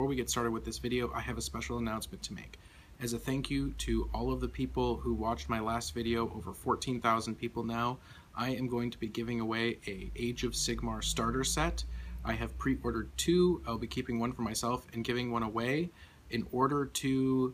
before we get started with this video, I have a special announcement to make. As a thank you to all of the people who watched my last video, over 14,000 people now, I am going to be giving away a Age of Sigmar starter set. I have pre-ordered 2, I'll be keeping one for myself and giving one away. In order to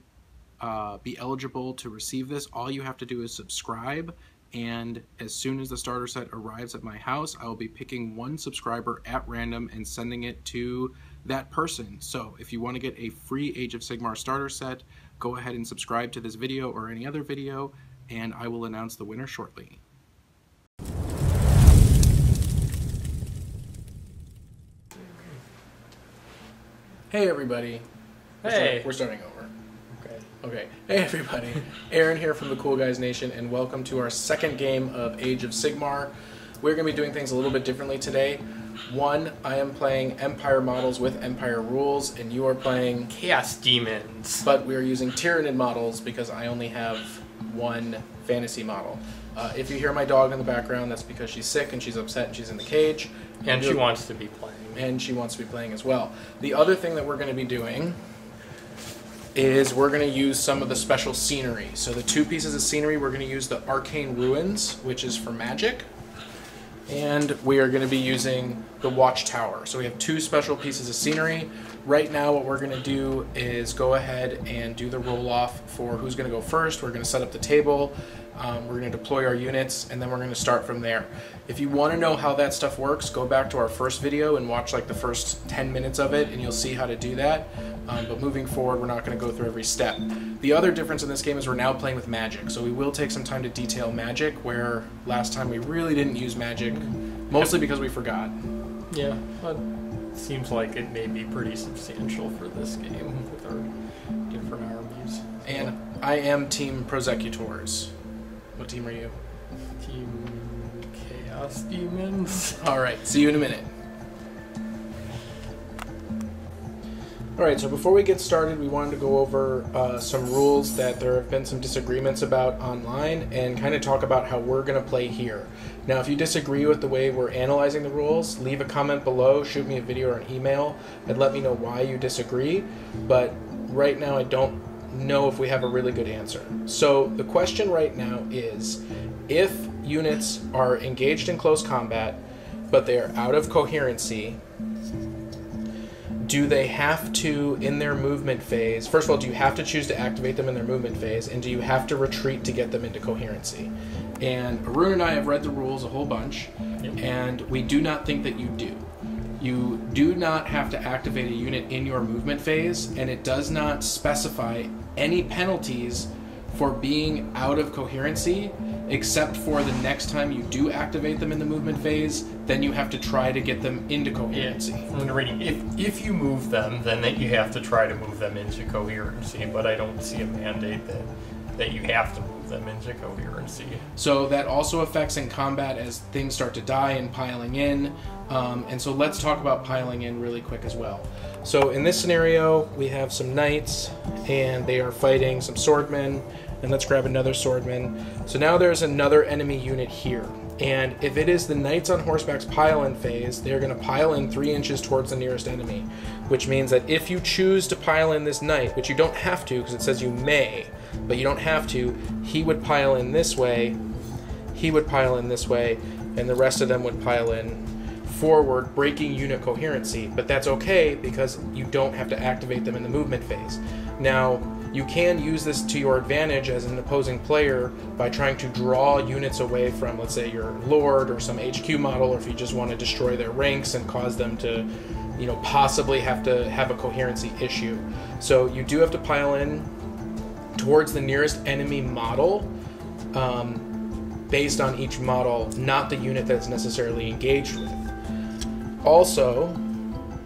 be eligible to receive this, all you have to do is subscribe, and as soon as the starter set arrives at my house, I will be picking one subscriber at random and sending it to that person. So if you want to get a free Age of Sigmar starter set, go ahead and subscribe to this video or any other video, and I will announce the winner shortly. Hey everybody. Hey. We're starting over. Okay. Hey everybody. Aaron here from the Cool Guys Nation, and welcome to our second game of Age of Sigmar. We're going to be doing things a little bit differently today. One, I am playing Empire models with Empire rules, and you are playing Chaos Deamons. But we are using Tyranid models because I only have one fantasy model. If you hear my dog in the background, that's because she's sick and she's upset and she's in the cage. And she wants to be playing. And she wants to be playing as well. The other thing that we're going to be doing is we're going to use some of the special scenery. So the 2 pieces of scenery, we're going to use the Arcane Ruins, which is for magic. And we are going to be using the Watchtower. So we have 2 special pieces of scenery. Right now what we're going to do is go ahead and do the roll-off for who's going to go first. We're going to set up the table. We're going to deploy our units, and then we're going to start from there. If you want to know how that stuff works, go back to our first video and watch like the first 10 minutes of it, and you'll see how to do that. But moving forward, we're not going to go through every step. The other difference in this game is we're now playing with magic, so we will take some time to detail magic, where last time we really didn't use magic, mostly because we forgot. Yeah, but it seems like it may be pretty substantial for this game with our different armies. And I am Team Prosecutors. What team are you? Team Chaos Deamons. Alright, see you in a minute. Alright, so before we get started, we wanted to go over some rules that there have been some disagreements about online, and kind of talk about how we're going to play here. Now, if you disagree with the way we're analyzing the rules, leave a comment below, shoot me a video or an email, and let me know why you disagree. But right now, I don't know if we have a really good answer. So the question right now is, if units are engaged in close combat, but they are out of coherency, do they have to, in their movement phase, first of all, do you have to choose to activate them in their movement phase, and do you have to retreat to get them into coherency? And Arun and I have read the rules a whole bunch, and we do not think that you do. You do not have to activate a unit in your movement phase, and it does not specify any penalties for being out of coherency, except for the next time you do activate them in the movement phase, then you have to try to get them into coherency. Yeah. If you move them, then you have to try to move them into coherency, but I don't see a mandate that you have to move them into coherency. So that also affects in combat as things start to die and piling in. And so let's talk about piling in really quick as well. So in this scenario, we have some knights, and they are fighting some swordmen. And let's grab another swordman. So now there's another enemy unit here. And if it is the knights on horseback's pile-in phase, they're going to pile in 3 inches towards the nearest enemy. Which means that if you choose to pile in this knight, which you don't have to because it says you may, but you don't have to, he would pile in this way, he would pile in this way, and the rest of them would pile in forward, breaking unit coherency. But that's okay because you don't have to activate them in the movement phase. Now, you can use this to your advantage as an opposing player by trying to draw units away from, let's say, your Lord or some HQ model, or if you just want to destroy their ranks and cause them to, you know, possibly have to have a coherency issue. So you do have to pile in towards the nearest enemy model based on each model, not the unit that's necessarily engaged with. Also,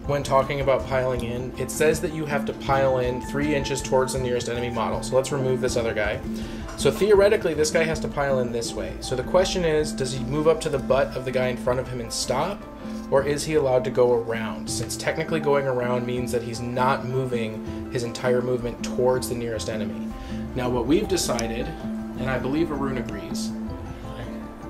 when talking about piling in, it says that you have to pile in 3 inches towards the nearest enemy model. So let's remove this other guy. So theoretically, this guy has to pile in this way. So the question is, does he move up to the butt of the guy in front of him and stop? Or is he allowed to go around? Since technically going around means that he's not moving his entire movement towards the nearest enemy. Now what we've decided, and I believe Arun agrees,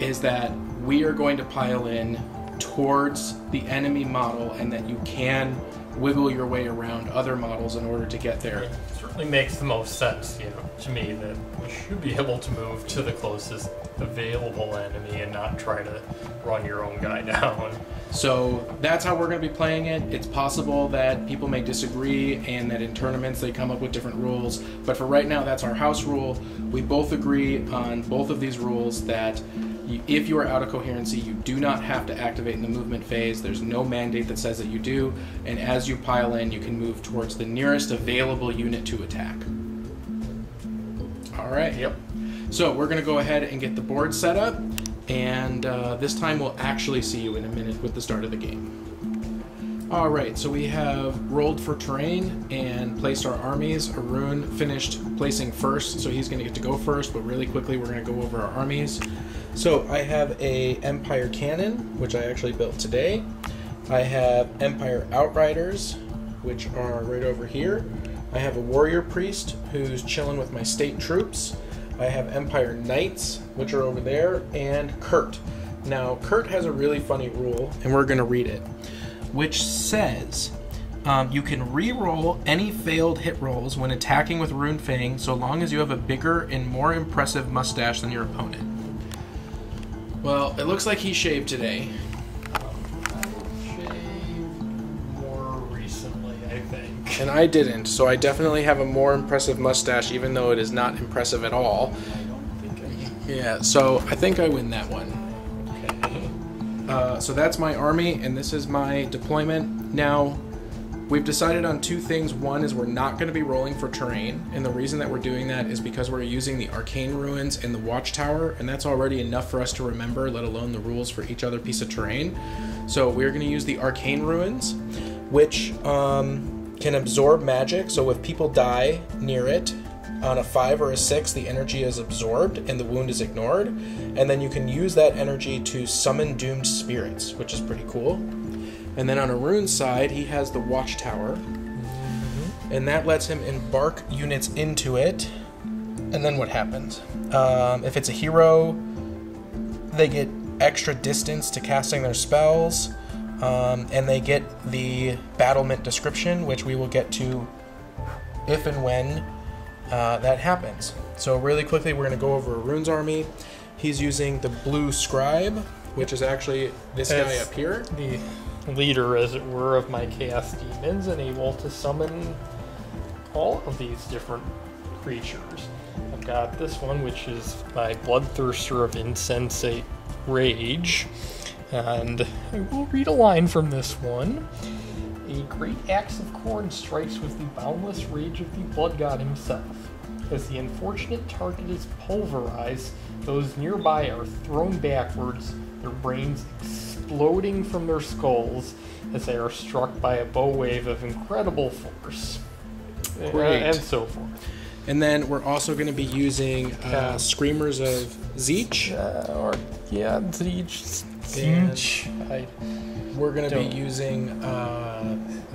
is that we are going to pile in towards the enemy model, and that you can wiggle your way around other models in order to get there. It certainly makes the most sense, to me, that we should be able to move to the closest available enemy and not try to run your own guy down. So that's how we're going to be playing it. It's possible that people may disagree and that in tournaments they come up with different rules, but for right now that's our house rule. We both agree on both of these rules that if you are out of coherency, you do not have to activate in the movement phase. There's no mandate that says that you do, and as you pile in, you can move towards the nearest available unit to attack. All right. Yep. So we're going to go ahead and get the board set up, and this time we'll actually see you in a minute with the start of the game. All right, so we have rolled for terrain and placed our armies. Arun finished placing first, so he's going to get to go first, but really quickly we're going to go over our armies. So I have a Empire Cannon, which I actually built today. I have Empire Outriders, which are right over here. I have a Warrior Priest who's chilling with my state troops. I have Empire Knights, which are over there, and Kurt. Now, Kurt has a really funny rule, and we're going to read it, which says you can re-roll any failed hit rolls when attacking with Rune Fang so long as you have a bigger and more impressive mustache than your opponent. Well, it looks like he shaved today. I shaved more recently, I think. And I didn't, so I definitely have a more impressive mustache, even though it is not impressive at all. I don't think I... Yeah, so I think I win that one. Okay. So that's my army, and this is my deployment. Now, we've decided on two things. One is we're not going to be rolling for terrain, and the reason that we're doing that is because we're using the Arcane Ruins and the Watchtower, and that's already enough for us to remember, let alone the rules for each other piece of terrain. So we're going to use the Arcane Ruins, which can absorb magic, so if people die near it, on a 5 or a 6, the energy is absorbed and the wound is ignored, and then you can use that energy to summon doomed spirits, which is pretty cool. And then on Arun's side, he has the Watchtower, and that lets him embark units into it. And then what happens? If it's a hero, they get extra distance to casting their spells, and they get the battlement description, which we will get to if and when that happens. So really quickly, we're going to go over Arun's army. He's using the Blue Scribe, which is actually this guy up here. The leader, as it were, of my Chaos Demons, and able to summon all of these different creatures. I've got this one, which is my Bloodthirster of Insensate Rage, and I will read a line from this one. A great axe of corn strikes with the boundless rage of the blood god himself. As the unfortunate target is pulverized, those nearby are thrown backwards, their brains exploding from their skulls as they are struck by a bow wave of incredible force. Great. And so forth. And then we're also going to be using Screamers of Zeech. Zeech. We're going to be using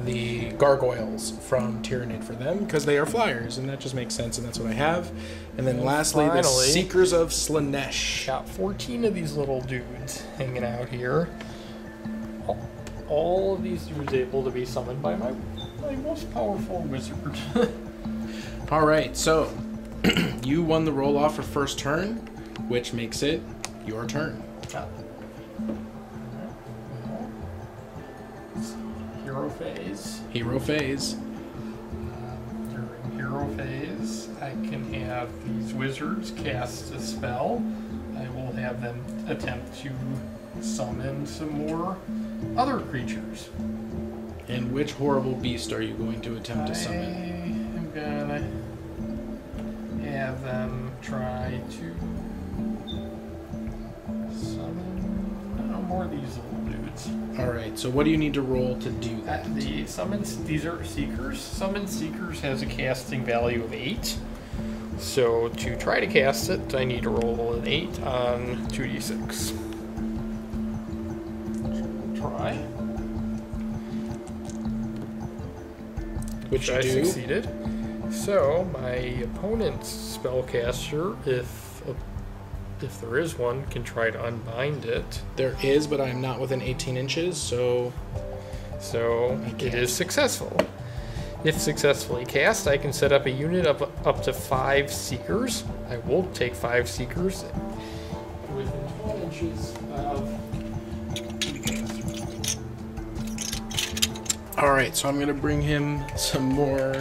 the Gargoyles from Tyrannid for them, because they are flyers, and that just makes sense, and that's what I have. And then lastly, the Seekers of Slanesh. Got 14 of these little dudes hanging out here. All of these dudes able to be summoned by my most powerful wizard. All right, so you won the roll-off for first turn, which makes it your turn. Got it. Hero phase. Hero phase. During hero phase, I can have these wizards cast a spell. I will have them attempt to summon some more other creatures. And which horrible beast are you going to attempt to summon? I am gonna have them try to summon more of these little dudes. Alright, so what do you need to roll to do that? The summons, these are Seekers. Summon Seekers has a casting value of 8. So to try to cast it, I need to roll an 8 on 2d6. Try. Which I you do. succeeded. So my opponent's spellcaster, if there is one, can try to unbind it. There is, but I'm not within 18 inches, so So it is successful. If successfully cast, I can set up a unit of up to 5 Seekers. I will take 5 Seekers within 12 inches of... Alright, so I'm going to bring him some more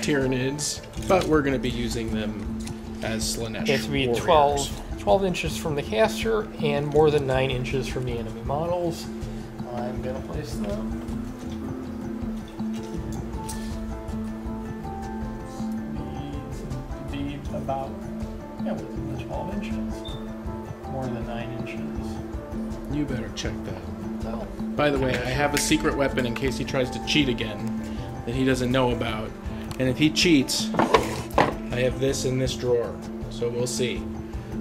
Tyranids, but we're going to be using them as Slanesh It has to be warriors. 12 inches from the caster and more than 9 inches from the enemy models. I'm going to place them... about within the 12 inches. More than 9 inches. You better check that. Well, By the way, I have a secret weapon in case he tries to cheat again that he doesn't know about. And if he cheats, I have this in this drawer. So we'll see.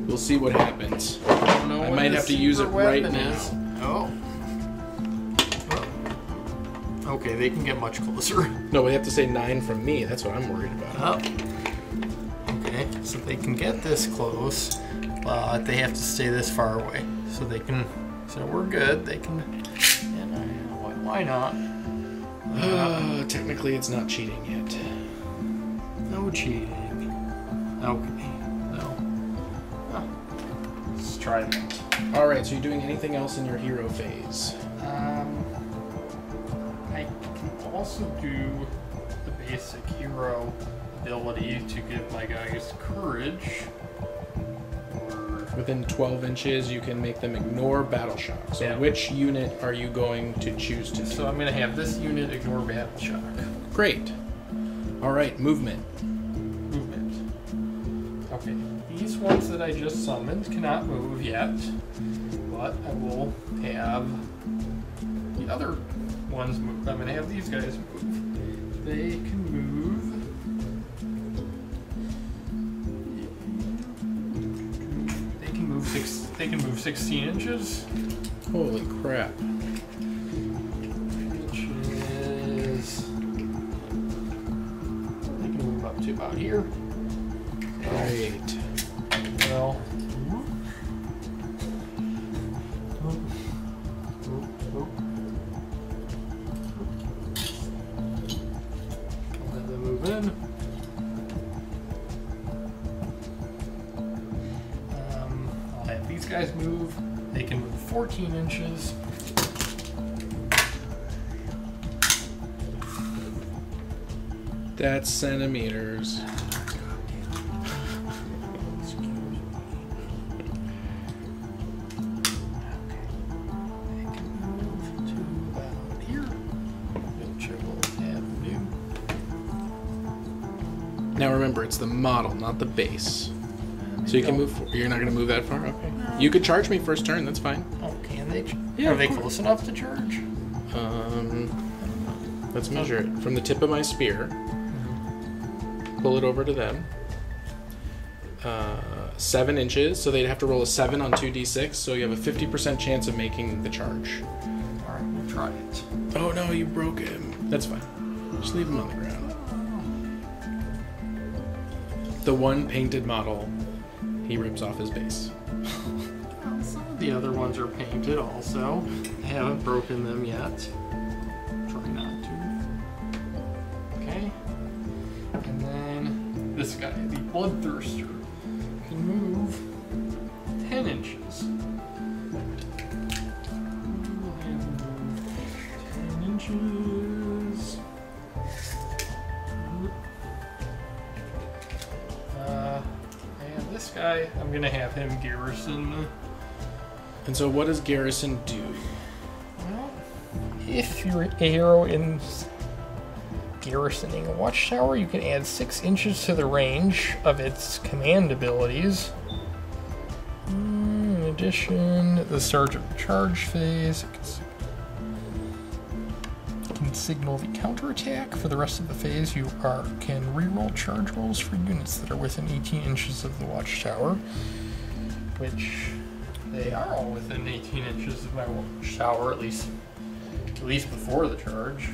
We'll see what happens. I might have to use it right now. Oh. Okay, they can get much closer. No, we have to say 9 from me. That's what I'm worried about. Oh. Okay, so they can get this close, but they have to stay this far away. So they can, so we're good. They can, and why not? Technically, it's not cheating yet. No cheating. Okay, no. Let's try that. Alright, so you're doing anything else in your hero phase? I can also do the basic hero ability to give my guys courage. Within 12 inches, you can make them ignore battle shock. So Yeah. which unit are you going to choose to do? So I'm going to have this unit ignore battle shock. Great. Alright, movement. Movement. Okay, these ones that I just summoned cannot move yet, but I will have the other ones move. I'm going to have these guys move. They can move. They can move 16 inches. Holy crap. Which is... They can move up to about here. Great. Well... Let them move in. I'll have these guys move. They can move 14 inches. That's centimeters. Now remember, it's the model, not the base. So you can move. You're not going to move that far? Okay. You could charge me first turn, that's fine. Oh, can they? Yeah, Are they of course. close enough to charge? Let's measure it. From the tip of my spear, pull it over to them. 7 inches, so they'd have to roll a 7 on 2d6, so you have a 50% chance of making the charge. Alright, we'll try it. Oh no, you broke him. That's fine. Just leave him on the ground. The one painted model, he rips off his base. Some of the other ones are painted also. I haven't broken them yet. Try not to. Okay. And then this guy, the Bloodthirster, can move 10 inches. 10 inches. And this guy, I'm gonna have him garrison. And so what does Garrison do? Well, if you're a hero in garrisoning a watchtower, you can add 6 inches to the range of its command abilities. In addition, at the start of the charge phase, it can signal the counterattack. For the rest of the phase, you can reroll charge rolls for units that are within 18 inches of the watchtower, which they are all within 18 inches of my watchtower, at least before the charge.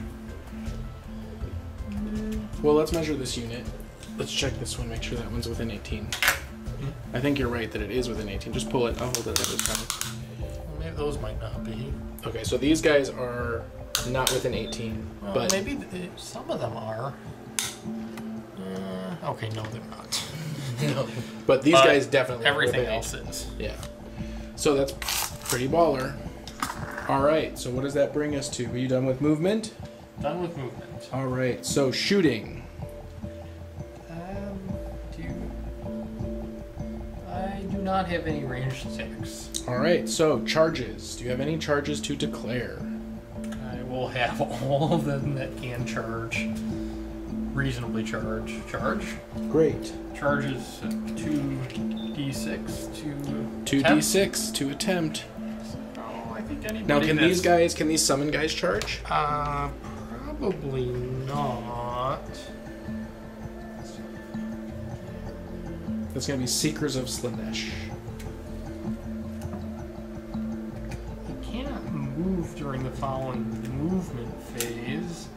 Well, let's measure this unit. Let's check this one, make sure that one's within 18. I think you're right that it is within 18. Just pull it. I'll hold it at this time. Well, maybe those might not be. Okay, so these guys are Not with an 18. Well, but maybe some of them are. Okay, no, they're not. no. But these guys definitely. Everything else is. Yeah. So that's pretty baller. All right. So what does that bring us to? Are you done with movement? Done with movement. All right. So shooting. I do not have any ranged attacks. All right. So charges. Do you have any charges to declare? I will have all of them that can charge. Reasonably charge. Charge. Great. Charges 2d6 to 2d6 to attempt. Oh, I think anybody. Now, can these summon guys charge? Probably not. That's gonna be Seekers of Slanesh. It cannot move during the following movement phase.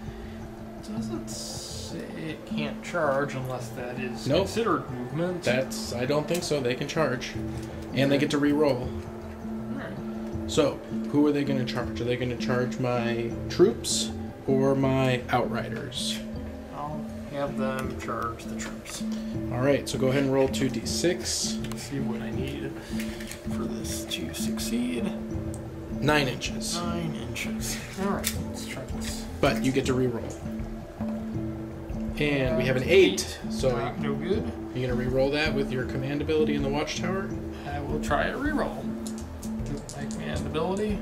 Doesn't say it can't charge unless that is considered movement. I don't think so. They can charge, and they get to re-roll. All right. So, who are they going to charge? Are they going to charge my troops or my outriders? I'll have them charge the troops. All right. So go ahead and roll 2d6. Let's see what I need for this to succeed. 9 inches. 9 inches. All right. Let's try this. But you get to re-roll. And we have an 8. So no good. You're going to re-roll that with your command ability in the Watchtower? I will try a re-roll. My command ability.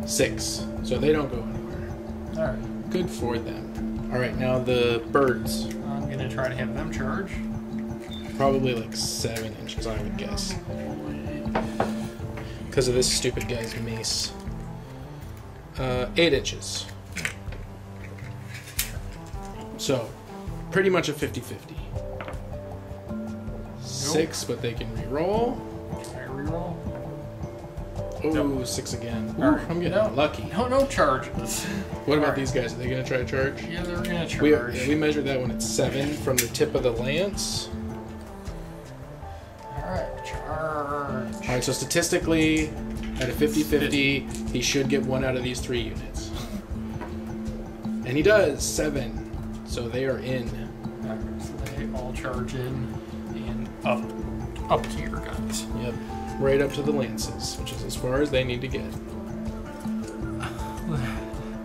6. So they don't go anywhere. All right. Good for them. All right, now the birds. I'm going to try to have them charge. Probably like 7 inches, I would guess. Because of this stupid guy's mace. 8 inches. So, pretty much a 50-50. 6, but they can re-roll. Try a re-roll. Oh, Nope. 6 again. Ooh, All right. I'm getting lucky. No charges. What about these guys? Are they going to try to charge? Yeah, they're going to charge. We measured that one at 7 from the tip of the lance. Alright, charge. Alright, so statistically, at a 50-50, he should get 1 out of these 3 units. And he does, 7. So they are in. Alright, so they all charge in and up to your guns. Yep. Right up to the lances, which is as far as they need to get.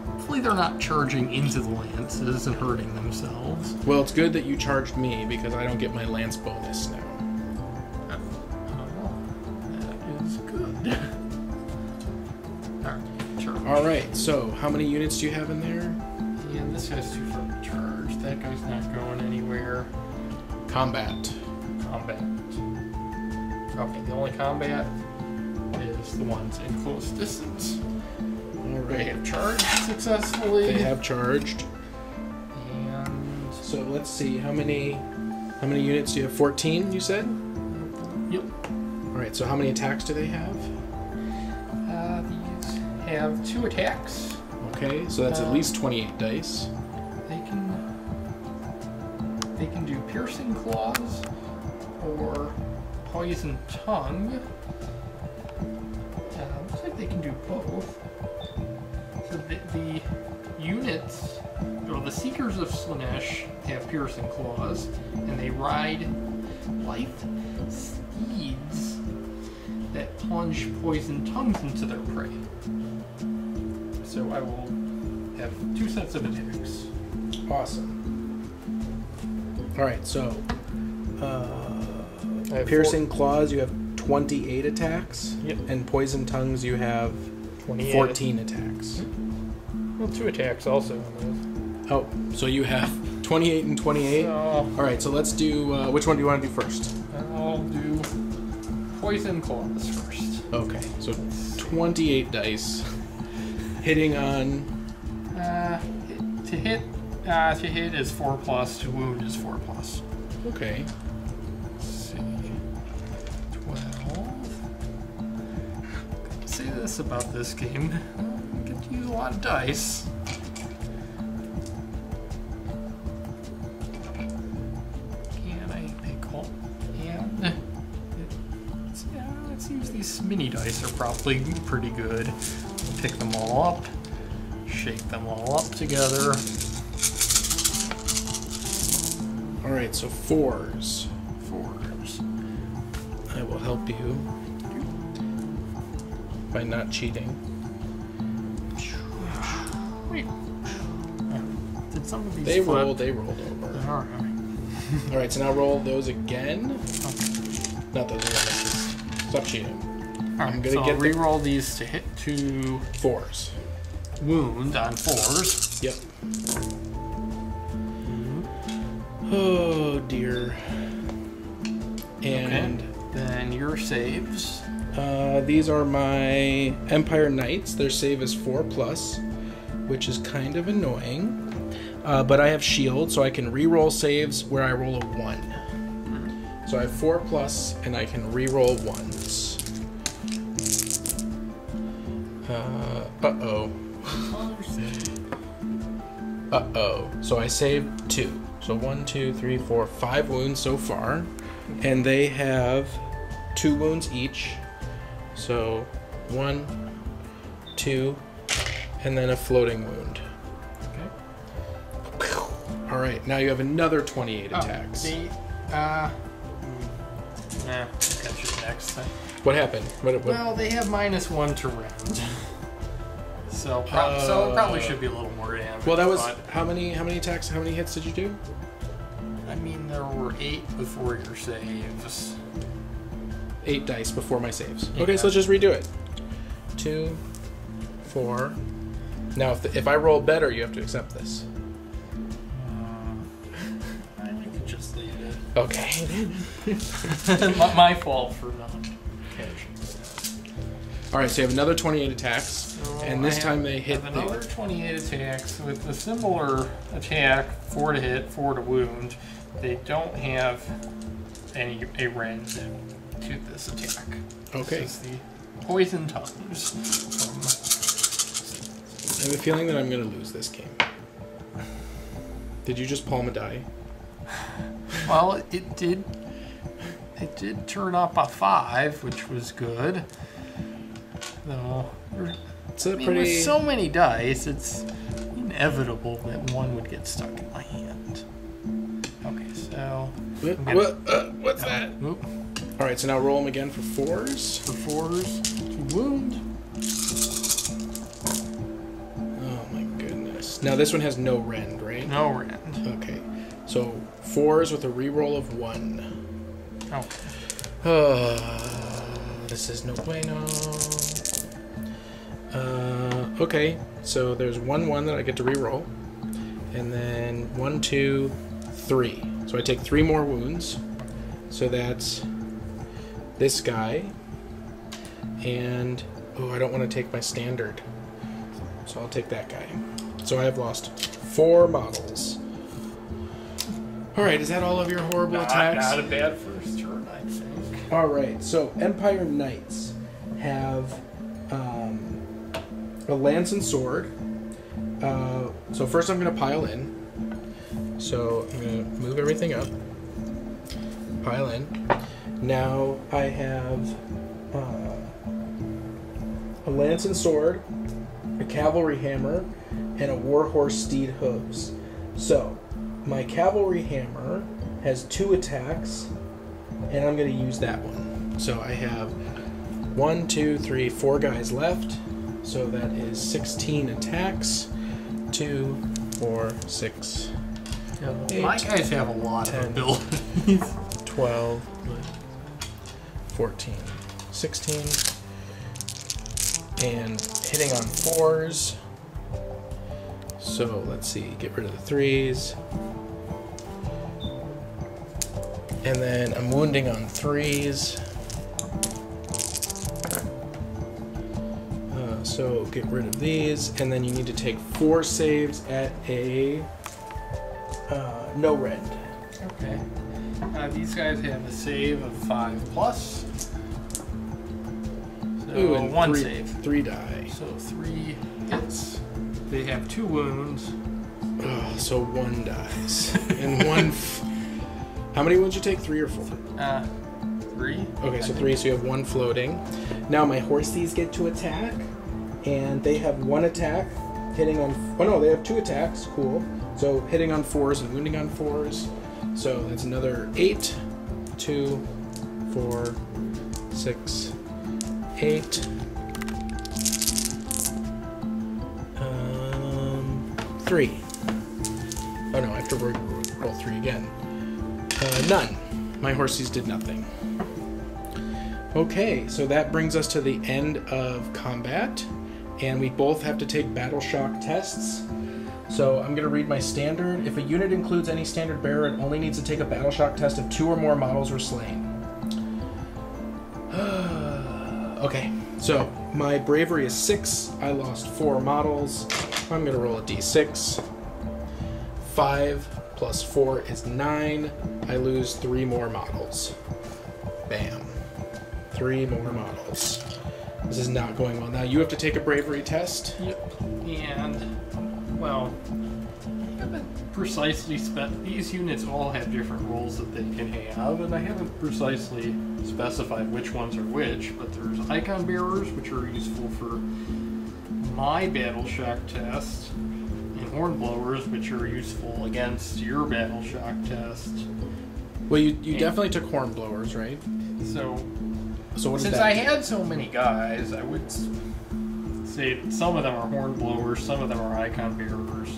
Hopefully they're not charging into the lances and hurting themselves. Well, it's good that you charged me because I don't get my lance bonus now. That is good. Alright, charge. Alright, so how many units do you have in there? And this guy's too far to charge. That guy's not going anywhere. Combat. Okay, the only combat is the ones in close distance. They Alright. have charged successfully. They have charged. And So let's see, how many units do you have? 14, you said? yep. Alright, so how many attacks do they have? These have 2 attacks. Okay, so that's at least 28 dice. They can do piercing claws or poison tongue. Looks like they can do both. So the units, or the Seekers of Slanesh, have piercing claws, and they ride lithe steeds that plunge poison tongues into their prey. So I will have 2 sets of attacks. Awesome. Alright, so I have piercing claws, you have 28 attacks. Yep. And poison tongues, you have 28. 14 attacks. Well, 2 attacks also. Oh, so you have 28 and 28? So Alright, so let's do, which one do you want to do first? I'll do poison claws first. Okay, so 28 dice. Hitting on... To hit is 4+, to wound is 4+. Okay. Let's see. 12. I'll say this about this game. I get to use a lot of dice. Can I pick all? And let's use these mini dice are probably pretty good. pick them all up, shake them all up together. All right, so 4s. 4s. I will help you by not cheating. Wait. Did some of these They flip? rolled over. All right. All right, so now roll those again. Okay. Not those again. Stop cheating. All right, so I'll re-roll these to hit 2 4s. wound on 4s. Yep. Oh dear. And then your saves. these are my Empire Knights. Their save is 4+, which is kind of annoying. But I have shield, so I can re-roll saves where I roll a 1. So I have 4+, and I can re-roll 1s. Uh-oh. Uh-oh. So I saved 2. So 1, 2, 3, 4, 5 wounds so far. And they have 2 wounds each. So 1, 2, and then a floating wound. Okay. Alright, now you have another 28 attacks. Nah, catch it next time. What happened? What? Well, they have -1 to rend. So, so it probably should be a little more damage. Well, that was how many attacks? How many hits did you do? I mean, there were 8 before your saves. 8 dice before my saves. Yeah. Okay, so let's just redo it. 2, 4. Now, if I roll better, you have to accept this. I could just leave it. Okay. my fault for not catching that. All right, so you have another 28 attacks. So And this time they hit have another 28 attacks with a similar attack, 4 to hit, 4 to wound. They don't have a rend to this attack. Okay. This is the poison tongues. I have a feeling that I'm going to lose this game. Did you just palm a die? Well, it did turn up a 5, which was good. Though, It's a with so many dice, it's inevitable that one would get stuck in my hand. Okay, so... What's that? Oop. All right, so now roll them again for 4s. For 4s to wound. Oh my goodness. Now this one has no rend, right? No rend. Okay. So 4s with a reroll of 1. Okay. This is no bueno. Okay, so there's 1 that I get to reroll. And then 1, 2, 3. So I take 3 more wounds. So that's this guy. And, oh, I don't want to take my standard. So I'll take that guy. So I have lost 4 models. Alright, is that all of your horrible attacks? Not a bad first turn, I think. Alright, so Empire Knights have a lance and sword. So first I'm going to pile in. So I'm going to move everything up. Pile in. Now I have a lance and sword, a cavalry hammer, and a warhorse steed hooves. So my cavalry hammer has 2 attacks, and I'm going to use that one. So I have 1, 2, 3, 4 guys left. So that is 16 attacks. 2, 4, 6. Yeah, my guys have a lot of abilities. 12, 14, 16. And hitting on 4s. So let's see, get rid of the 3s. And then I'm wounding on 3s. So get rid of these, and then you need to take 4 saves at a no rend. Okay. These guys have a save of 5+. So Ooh, and 1 3, save. 3 die. So 3 hits. They have 2 wounds. Oh, so 1 dies. And 1... How many wounds you take? 3 or 4? 3. Okay, so 3, so you have 1 floating. Now my horsies get to attack. and they have one attack, hitting on... Oh no, they have 2 attacks. Cool. So hitting on 4s and wounding on 4s. So that's another 8, 2, 4, 6, 8. 3. Oh no, I have to roll 3 again. None. My horsies did nothing. Okay, so that brings us to the end of combat, and we both have to take battle shock tests. So I'm going to read my standard. If a unit includes any standard bearer, it only needs to take a battle shock test if 2 or more models were slain. Okay, so my bravery is 6. I lost 4 models. I'm going to roll a d6. 5 plus 4 is 9. I lose 3 more models. Bam. 3 more models. This is not going well. Now you have to take a bravery test. Yep. And, well, I haven't precisely these units all have different roles that they can have, and I haven't precisely specified which ones are which, but there's icon bearers, which are useful for my battle shock test, and hornblowers, which are useful against your battle shock test. Well, you definitely took hornblowers, right? So what since I had so many guys, I would say some of them are hornblowers, some of them are icon bearers,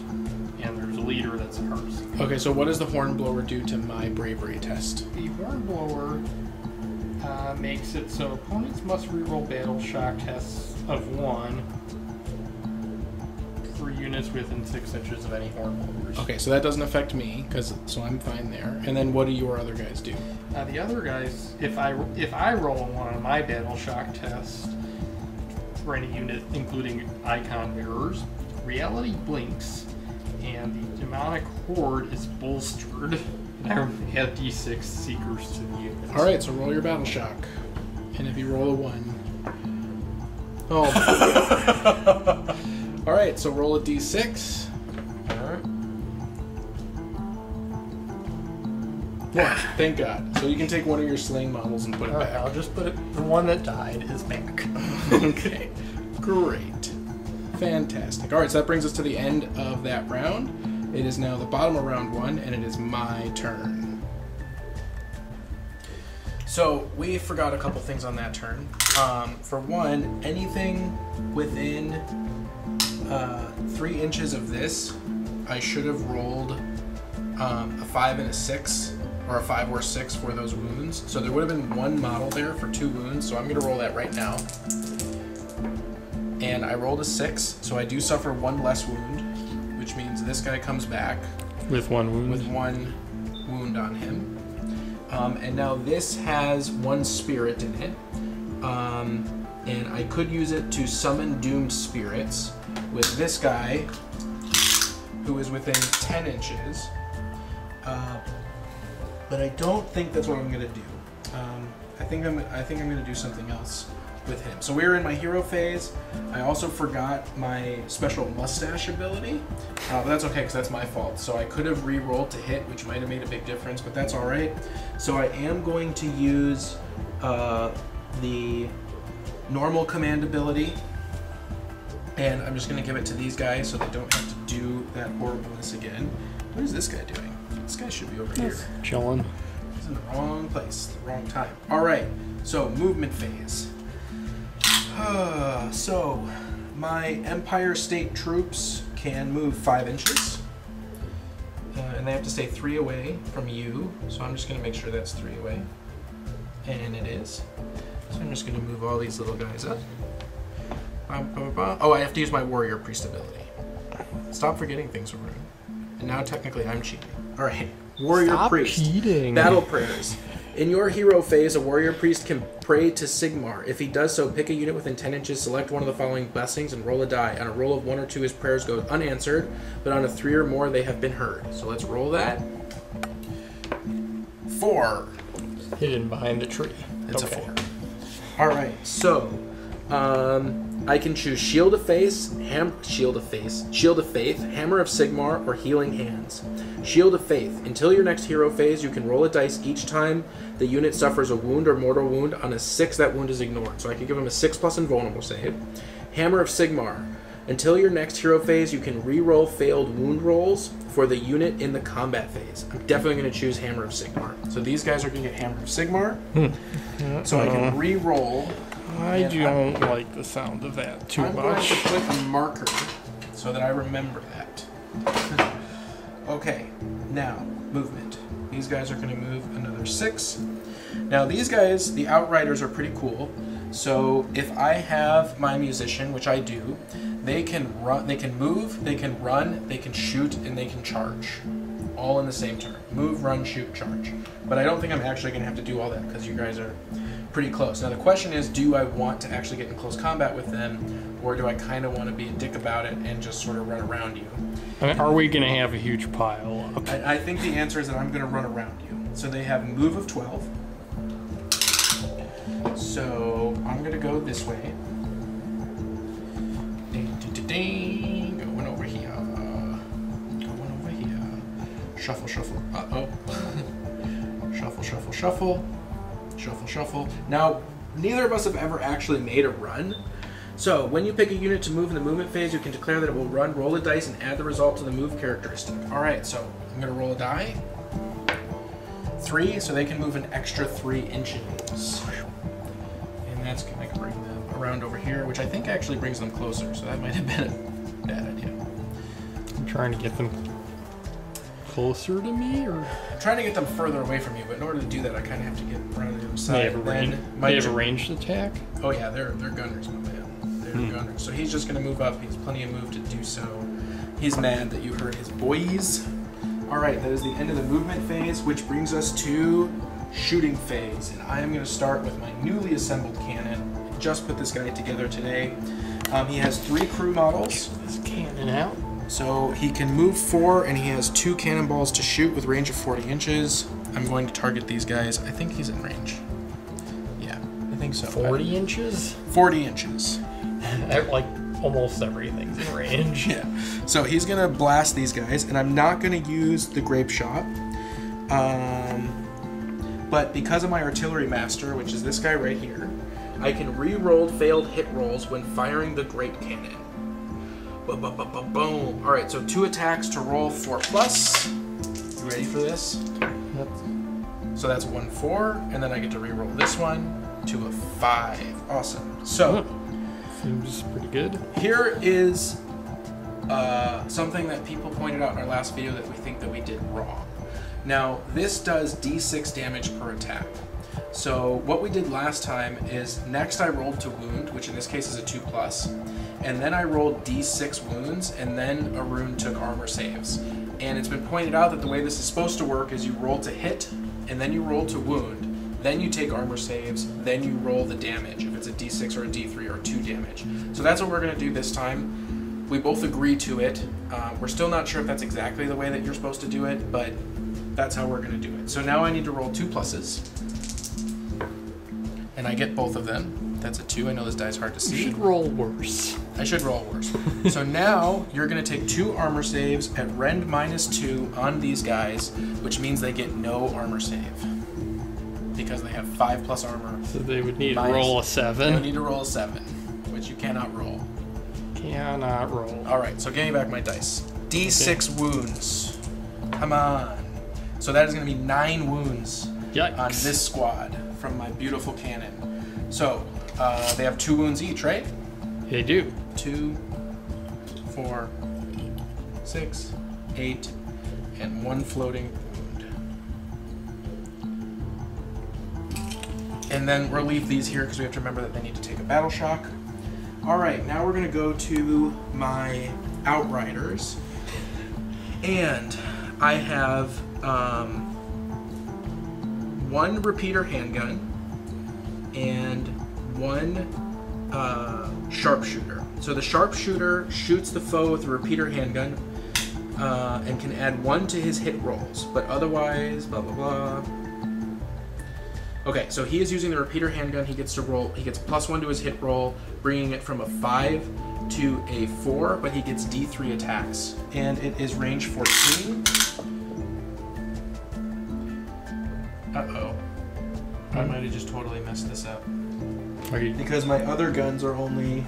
and there's a leader that's a hearse. Okay, so what does the hornblower do to my bravery test? The hornblower makes it so opponents must reroll battle shock tests of 1 for units within 6 inches of any hornblowers. Okay, so that doesn't affect me, so I'm fine there. And then what do your other guys do? The other guys, if I roll a 1 on my battle shock test for any unit, including icon bearers, reality blinks, and the demonic horde is bolstered. And I add d6 seekers to the unit. All right, so roll your battle shock, and if you roll a 1, oh. All right, so roll a d6. Alright. Yeah, thank God. So you can take one of your slaying models and put it back. I'll just put it. The one that died is back. Okay, great. Fantastic. All right, so that brings us to the end of that round. It is now the bottom of round 1, and it is my turn. So we forgot a couple things on that turn. For one, anything within 3 inches of this, I should have rolled a 5 and a 6, or a 5 or a 6 for those wounds. So there would have been 1 model there for 2 wounds, so I'm going to roll that right now. And I rolled a 6, so I do suffer 1 less wound, which means this guy comes back with 1 wound. With 1 wound on him. And now this has 1 spirit in it. And I could use it to summon doomed spirits with this guy, who is within 10 inches. But I don't think that's what I'm gonna do. I think I'm gonna do something else with him. So we're in my hero phase. I also forgot my special mustache ability, but that's okay because that's my fault. So I could have re-rolled to hit, which might have made a big difference, but that's all right. So I am going to use the normal command ability, and I'm just going to give it to these guys so they don't have to do that horribleness again. What is this guy doing? This guy should be over here. Chilling. He's in the wrong place, the wrong time. All right, so movement phase. So my Empire State troops can move 5 inches, and they have to stay 3 away from you. So I'm just going to make sure that's 3 away, and it is. So I'm just going to move all these little guys up. Oh, I have to use my warrior priest ability. Stop forgetting things, Varun. And now technically I'm cheating. All right, warrior priest. Cheating. Battle prayers. In your hero phase, a warrior priest can pray to Sigmar. If he does so, pick a unit within 10 inches, select one of the following blessings, and roll a die. On a roll of 1 or 2, his prayers go unanswered, but on a 3 or more, they have been heard. So let's roll that. 4. Hidden behind the tree. It's okay. A 4. All right, so I can choose Shield of Faith, Hammer of Sigmar, or Healing Hands. Shield of Faith. Until your next hero phase, you can roll a dice each time the unit suffers a wound or mortal wound. On a 6, that wound is ignored. So I can give him a 6+ invulnerable save. Hammer of Sigmar. Until your next hero phase, you can re-roll failed wound rolls for the unit in the combat phase. I'm definitely going to choose Hammer of Sigmar. So these guys are going to get Hammer of Sigmar. So I can re-roll. I don't like the sound of that too much. I'm going to put a marker so that I remember that. Okay, now, movement. These guys are going to move another 6. Now these guys, the Outriders, are pretty cool. So if I have my musician, which I do, they can run, they can move, they can run, they can shoot, and they can charge. All in the same turn. Move, run, shoot, charge. But I don't think I'm actually going to have to do all that because you guys are pretty close. Now the question is, do I want to actually get in close combat with them, or do I kind of want to be a dick about it and just sort of run around you? I mean, are we going to have a huge pile up? I think the answer is that I'm going to run around you. So they have move of 12. So I'm going to go this way. Going over here. Going over here. Shuffle, shuffle. Uh-oh. Shuffle, shuffle, shuffle. Shuffle, shuffle. Now, neither of us have ever actually made a run. So, when you pick a unit to move in the movement phase, you can declare that it will run, roll a dice, and add the result to the move characteristic. Alright, so I'm going to roll a die. 3, so they can move an extra 3 inches. And that's going to bring them around over here, which I think actually brings them closer, so that might have been a bad idea. I'm trying to get them closer to me, or? I'm trying to get them further away from you, but in order to do that, I kind of have to get around the other side. They have a ranged attack? Oh yeah, they're gunners, my man. They're gunners. So he's just going to move up. He has plenty of move to do so. He's mad that you hurt his boys. Alright, that is the end of the movement phase, which brings us to shooting phase. And I am going to start with my newly assembled cannon. I just put this guy together today. He has 3 crew models. Get this cannon out. So he can move 4, and he has 2 cannonballs to shoot with range of 40 inches. I'm going to target these guys. I think he's in range. Yeah, I think so. 40 inches? 40 inches. Like, almost everything's in range. Yeah. So he's going to blast these guys, and I'm not going to use the grape shot. But because of my artillery master, which is this guy right here, I can re-roll failed hit rolls when firing the grape cannon. Boom. Alright, so 2 attacks to roll 4+. You ready for this? Yep. So that's 1-4, and then I get to re-roll this one to a 5. Awesome. So, seems pretty good. Here is something that people pointed out in our last video that we think that we did wrong. Now, this does D6 damage per attack. So what we did last time is next I rolled to wound, which in this case is a 2+, and then I rolled D6 wounds, and then Arun took armor saves. And it's been pointed out that the way this is supposed to work is you roll to hit, and then you roll to wound, then you take armor saves, then you roll the damage, if it's a D6 or a D3 or 2 damage. So that's what we're going to do this time. We both agree to it. We're still not sure if that's exactly the way that you're supposed to do it, but that's how we're going to do it. So now I need to roll 2 pluses. And I get both of them. That's a 2. I know this die's hard to see. You should roll worse. I should roll worse. So now you're going to take 2 armor saves at rend -2 on these guys, which means they get no armor save. Because they have 5+ armor. So they would need to roll a 7. They would need to roll a 7, which you cannot roll. Cannot roll. Alright, so give me back my dice. D6 wounds. Come on. So that is going to be 9 wounds on this squad from my beautiful cannon. So, they have 2 wounds each, right? They do. 2, 4, 6, 8, and 1 floating wound. And then we'll leave these here because we have to remember that they need to take a battle shock. Alright, now we're going to go to my Outriders. And I have 1 repeater handgun and 1 sharpshooter. So the sharpshooter shoots the foe with a repeater handgun and can add 1 to his hit rolls, but otherwise, blah blah blah. Okay, so he is using the repeater handgun. He gets to roll. He gets +1 to his hit roll, bringing it from a 5 to a 4, but he gets D3 attacks, and it is range 14. Uh-oh. I might have just totally messed this up. Because my other guns are only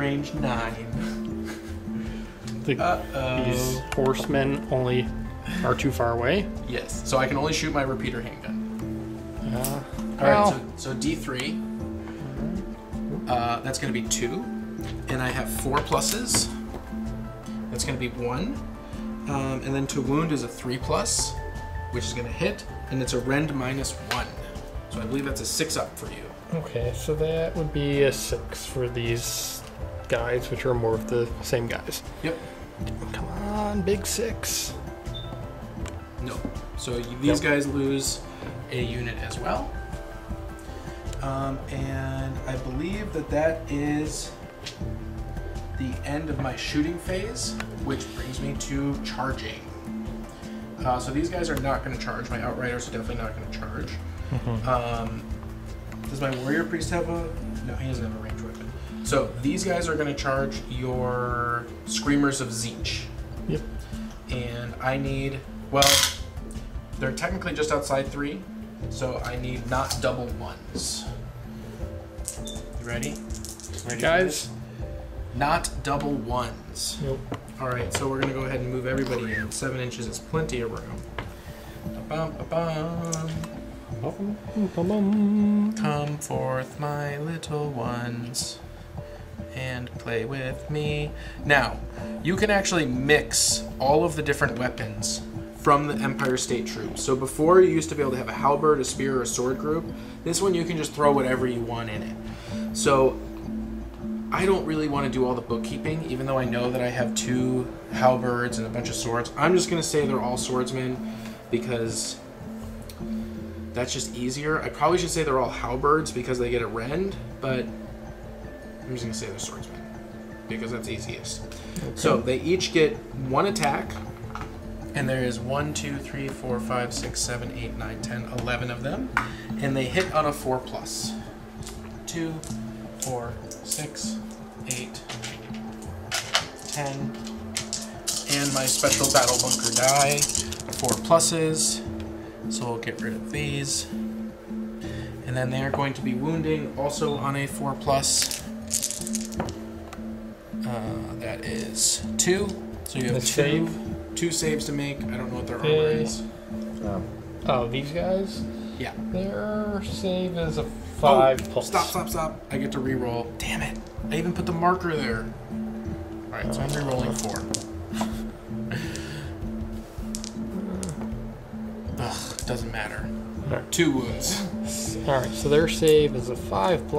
range 9. These horsemen only are too far away. Yes, so I can only shoot my repeater handgun. All Well. right, so D3. That's going to be 2, and I have 4 pluses. That's going to be 1, and then to wound is a 3+, which is going to hit, and it's a rend -1. So I believe that's a 6 up for you. Okay, so that would be a 6 for these guys, which are more of the same guys. Yep. Come on, big 6. No. So these guys lose a unit as well. And I believe that is the end of my shooting phase, which brings me to charging. So these guys are not going to charge. My outriders are definitely not going to charge. Does my warrior priest have a... No, he doesn't have a ranged weapon. So these guys are going to charge your Screamers of Zeech. Yep. And I need... Well, they're technically just outside 3, so I need not double 1s. You ready? Ready Guys? Not double 1s. Nope. Alright, so we're going to go ahead and move everybody in. 7 inches is plenty of room. Ba-bum. Come forth, my little ones, and play with me. Now, you can actually mix all of the different weapons from the Empire State Troops. So before, you used to be able to have a halberd, a spear, or a sword group. This one, you can just throw whatever you want in it. So I don't really want to do all the bookkeeping, even though I know that I have 2 halberds and a bunch of swords. I'm just going to say they're all swordsmen because that's just easier. I probably should say they're all halberds because they get a rend, but I'm just going to say they're swordsmen because that's easiest. Okay. So they each get 1 attack, and there is 1, 2, 3, 4, 5, 6, 7, 8, 9, 10, 11 of them, and they hit on a 4+. 2, 4, 6, 8, 10, and my special battle bunker die, 4 pluses. So we'll get rid of these. And then they're going to be wounding also on a 4+. That is 2. So you have two saves to make. I don't know what their armor is. Oh, these guys? Yeah. Their save is a 5+. Stop. I get to reroll. Damn it. I even put the marker there. Alright, so I'm rerolling 4. Ugh, doesn't matter. Right. 2 wounds. Alright, so their save is a 5+.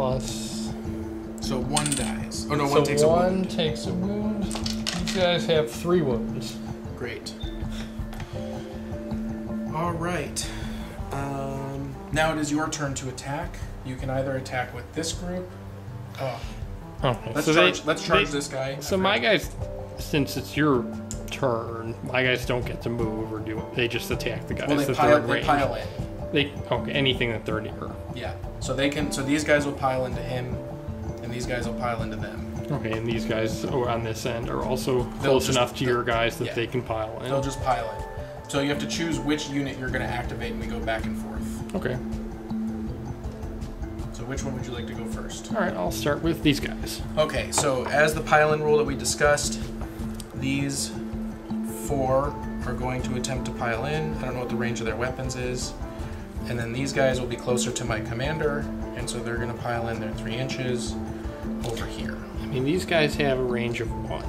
So 1 dies. Oh no, so 1 takes a wound. 1 takes a wound. These guys have 3 wounds. Great. Alright. Now it is your turn to attack. You can either attack with this group. Okay, Let's charge this guy. So my guys, since it's your turn, my guys don't get to move or do it. They just attack the guys Well, they that pile in. Okay, anything that they're near. Yeah. So they can. So these guys will pile into him, and these guys will pile into them. Okay, and these guys on this end are also close enough to your guys that they can pile in. They'll just pile in. So you have to choose which unit you're going to activate, and we go back and forth. Okay. So which one would you like to go first? All right, I'll start with these guys. Okay, so as the pile-in rule that we discussed, these 4 are going to attempt to pile in. I don't know what the range of their weapons is. And then these guys will be closer to my commander, and so they're going to pile in their 3 inches over here. I mean, these guys have a range of 1.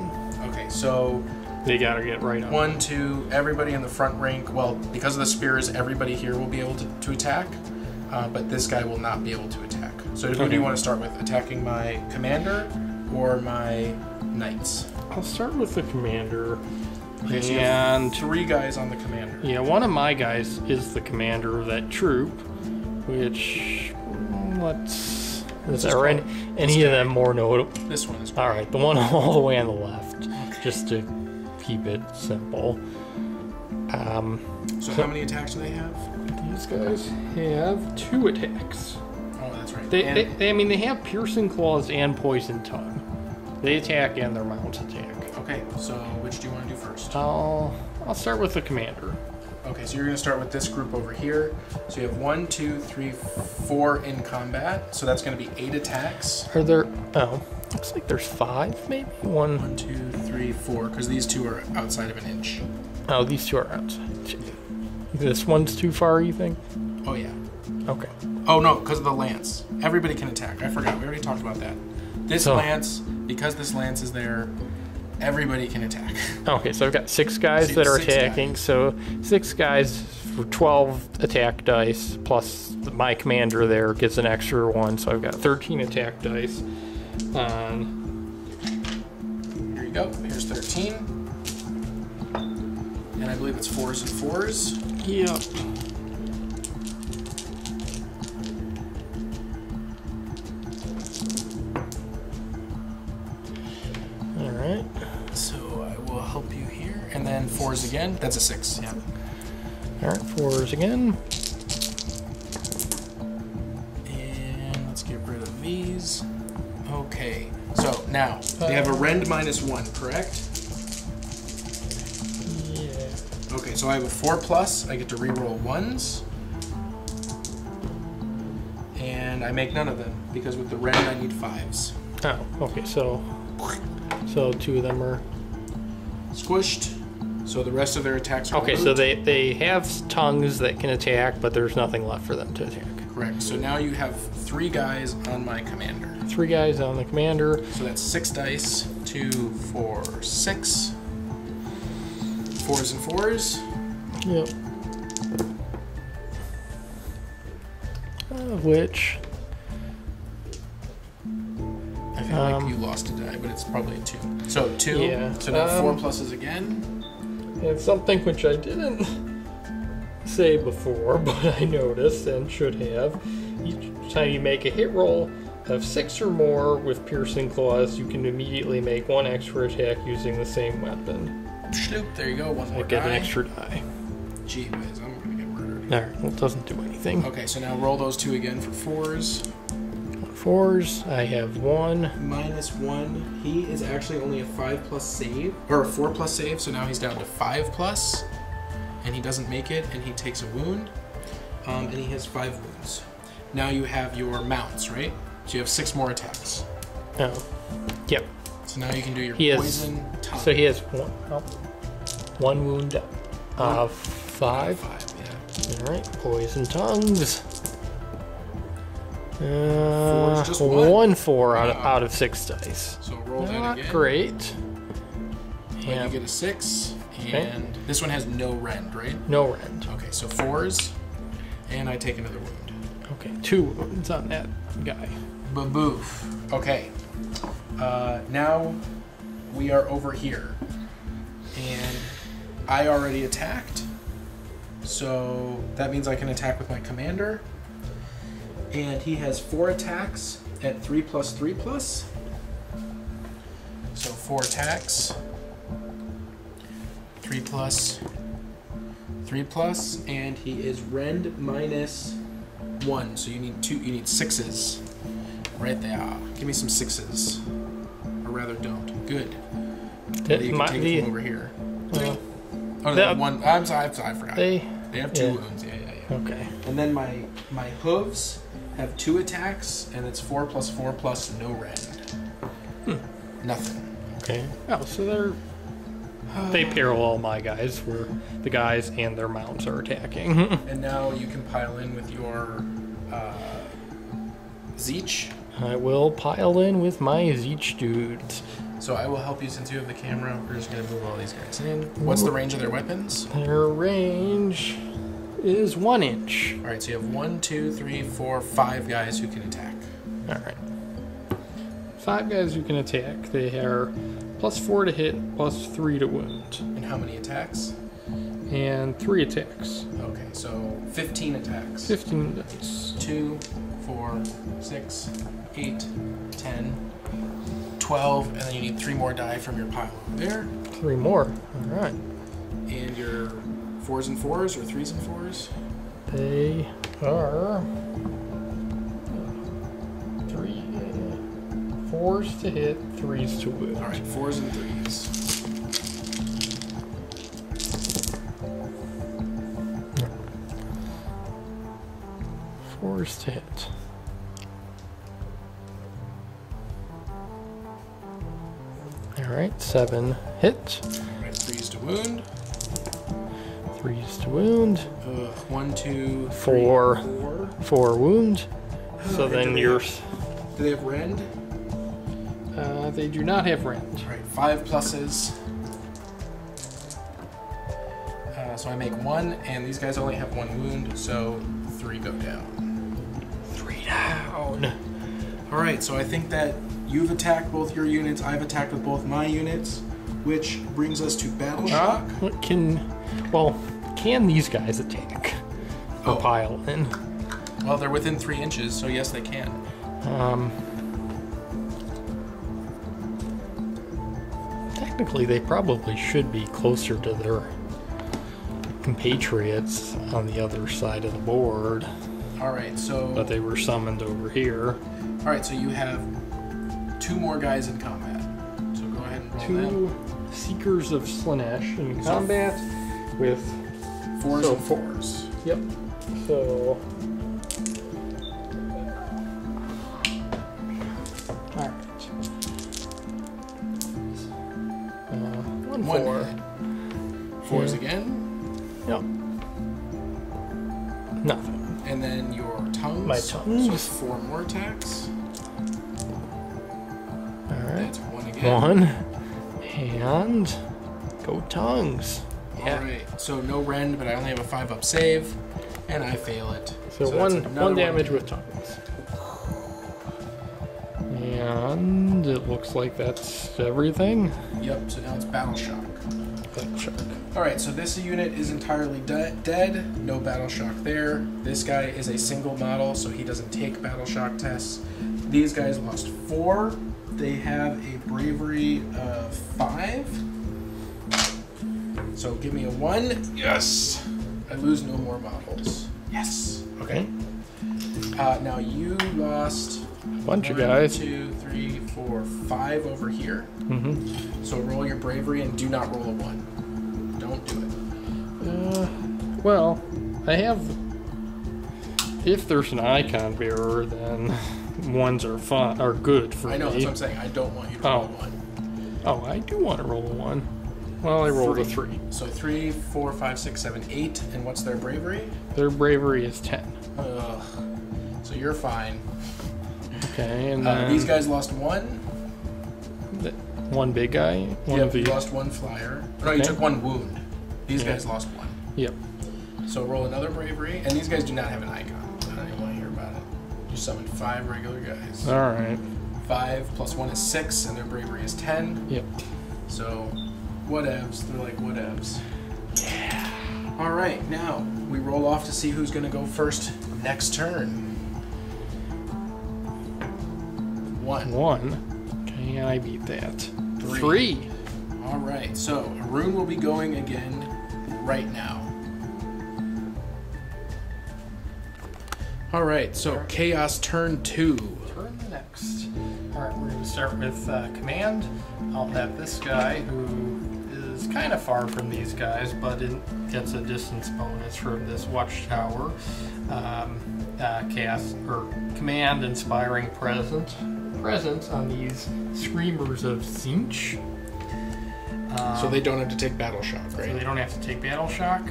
Okay, so they got to get right on. 1, 2, everybody in the front rank, well, because of the spears, everybody here will be able to attack, but this guy will not be able to attack. So who do you want to start with? Attacking my commander or my knights? I'll start with the commander. Okay, so you have 3 guys on the commander. Yeah, one of my guys is the commander of that troop, which are any of them more notable? This one is great. All right, the one all the way on the left, just to keep it simple. So how many attacks do they have? These guys have 2 attacks. Oh, that's right. They have piercing claws and poison tongue. They attack and their mounts attack. Okay, so which do you want to do first? I'll start with the commander. Okay, so you're going to start with this group over here. So you have 1, 2, 3, 4 in combat. So that's going to be 8 attacks. Are there? Oh, Looks like there's 5, maybe? 1. 1, 2, 3, 4, because these two are outside of an inch. Oh, these two are outside. This one's too far, you think? Oh, yeah. Okay. Oh, no, because of the lance. Everybody can attack. I forgot. We already talked about that. This lance, because this lance is there, everybody can attack. Okay, so I've got 6 guys that are attacking. Guys. So 6 guys for 12 attack dice, plus my commander there gets an extra 1. So I've got 13 attack dice. Here you go. Here's 13. And I believe it's 4s and 4s. Yep. Alright. So I will help you here. And then 4s again. That's a 6. Yeah. Alright, 4s again. And let's get rid of these. Okay. So now, they have a rend -1, correct? Yeah. Okay, so I have a 4+. I get to reroll 1s. And I make none of them, because with the rend I need 5s. Oh, okay, so 2 of them are squished. So the rest of their attacks are okay, removed. so they have tongues that can attack, but there's nothing left for them to attack. Correct. So now you have 3 guys on my commander. 3 guys on the commander. So that's 6 dice. 2, 4, 6. 4s and 4s. Yep. Which I feel like you lost a die, but it's probably a 2. So 2. Yeah. So now 4 pluses again. And something which I didn't say before, but I noticed and should have. Each time you make a hit roll of 6 or more with piercing claws, you can immediately make 1 extra attack using the same weapon. Sloop, there you go. 1 more I get die. an extra die. Gee whiz, I'm gonna get murdered. Alright, well, it doesn't do anything. Okay, so now roll those 2 again for 4s. 4s, I have 1. -1. He is actually only a 5+ save, or a 4+ save, so now he's down to 5+, and he doesn't make it, and he takes a wound, and he has 5 wounds. Now you have your mounts, right? So you have 6 more attacks. Oh, yep. So now you can do your He poison. So he has 1 wound. 5. 5, yeah. All right, poison tongues. 4 is just 1 4 out of 6 dice. So roll that Not again. great. But Yeah. you get a 6, and Okay. this one has no rend, right? No rend. Okay, so 4s, and I take another wound. Okay, 2 wounds on that guy. Baboof. Okay. Now we are over here, and I already attacked, so that means I can attack with my commander. And he has 4 attacks at 3+3+. So 4 attacks, 3+3+, and he is rend -1. So you need 2. You need 6s. Right there. Give me some 6s. Or rather, don't. Good. Well, you can take it from over here. Oh, no, 1. I'm sorry, I forgot. They have 2 wounds. Yeah. Okay. And then my hooves have 2 attacks, and it's 4+4+, no rend. Nothing. Okay. Oh, so they parallel my guys, where the guys and their mounts are attacking. And now you can pile in with your Zeech. I will pile in with my Zeech dudes. So I will help you since you have the camera. We're just going to move all these guys in. What's the range of their weapons? Their range is 1 inch. All right, so you have 1, 2, 3, 4, 5 guys who can attack. All right. 5 guys who can attack. They are +4 to hit, +3 to wound. And how many attacks? And 3 attacks. Okay, so 15 attacks. 15 dice. 2, 4, 6, 8, 10, 12, and then you need 3 more die from your pile over there. 3 more. All right. And your 4s and 4s, or 3s and 4s? They are 4s to hit, 3s to wound. All right, 4s and 3s. Fours to hit. right, 7 hit. Right, 3s to wound. 3s to wound. 1, 2, 3, 4. 4. 4 wound. So then you're. Do they have rend? They do not have rend. All right, 5 pluses. So I make 1, and these guys only have 1 wound, so 3 go down. 3 down. All right, so I think that you've attacked both your units. I've attacked with both my units, which brings us to battle shock. Can these guys attack? Or pile in? Well, they're within 3 inches, so yes, they can. Technically, they probably should be closer to their compatriots on the other side of the board. All right, so. But they were summoned over here. All right, so you have 2 more guys in combat. So go ahead and roll 2 Seekers of Slanesh in combat with 4s and 4s. Yep. So. All right. 1 4. Hit. 4s again. Yep. Nothing. And then your tongues. My tongues. So 4 more attacks. All right. That's 1 again. 1. And go tongues. Yeah. Alright, so no rend, but I only have a 5-up save, and I fail it. So that's one another damage with tongues. And it looks like that's everything. Yep, so now it's battle shock. Battle shock. Alright, so this unit is entirely dead. No battle shock there. This guy is a single model, so he doesn't take battle shock tests. These guys lost 4. They have a bravery of 5. So give me a 1. Yes! I lose no more models. Yes! Okay. Now you lost A bunch of 1, guys. 2, 3, 4, 5 over here. Mm-hmm. So roll your bravery and do not roll a 1. Don't do it. Well, I have. If there's an icon bearer, then 1s are fun, are good for me. I know, that's what I'm saying. I don't want you to roll a 1. Oh, I do want to roll a 1. Well, I rolled a 3. So 3, 4, 5, 6, 7, 8. And what's their bravery? Their bravery is 10. So you're fine. Okay, and then these guys lost 1. 1 big guy. You lost 1 flyer. No, you took 1 wound. These guys lost 1. Yep. So roll another bravery. And these guys do not have an icon. I don't even want to hear about it. You summoned 5 regular guys. All right. 5 plus 1 is 6, and their bravery is 10. Yep. So, whatevs. They're like, whatevs. Yeah. Alright, now we roll off to see who's going to go first next turn. 1. 1. Okay, I beat that. 3. 3. Alright, so Arun will be going again right now. Alright, so Chaos turn 2. Turn next. Alright, we're going to start with command. I'll have this guy who is kind of far from these guys, but it gets a distance bonus from this watchtower. Cast or command inspiring presence on these screamers of Zinch. So they don't have to take battle shock, right? So they don't have to take battle shock.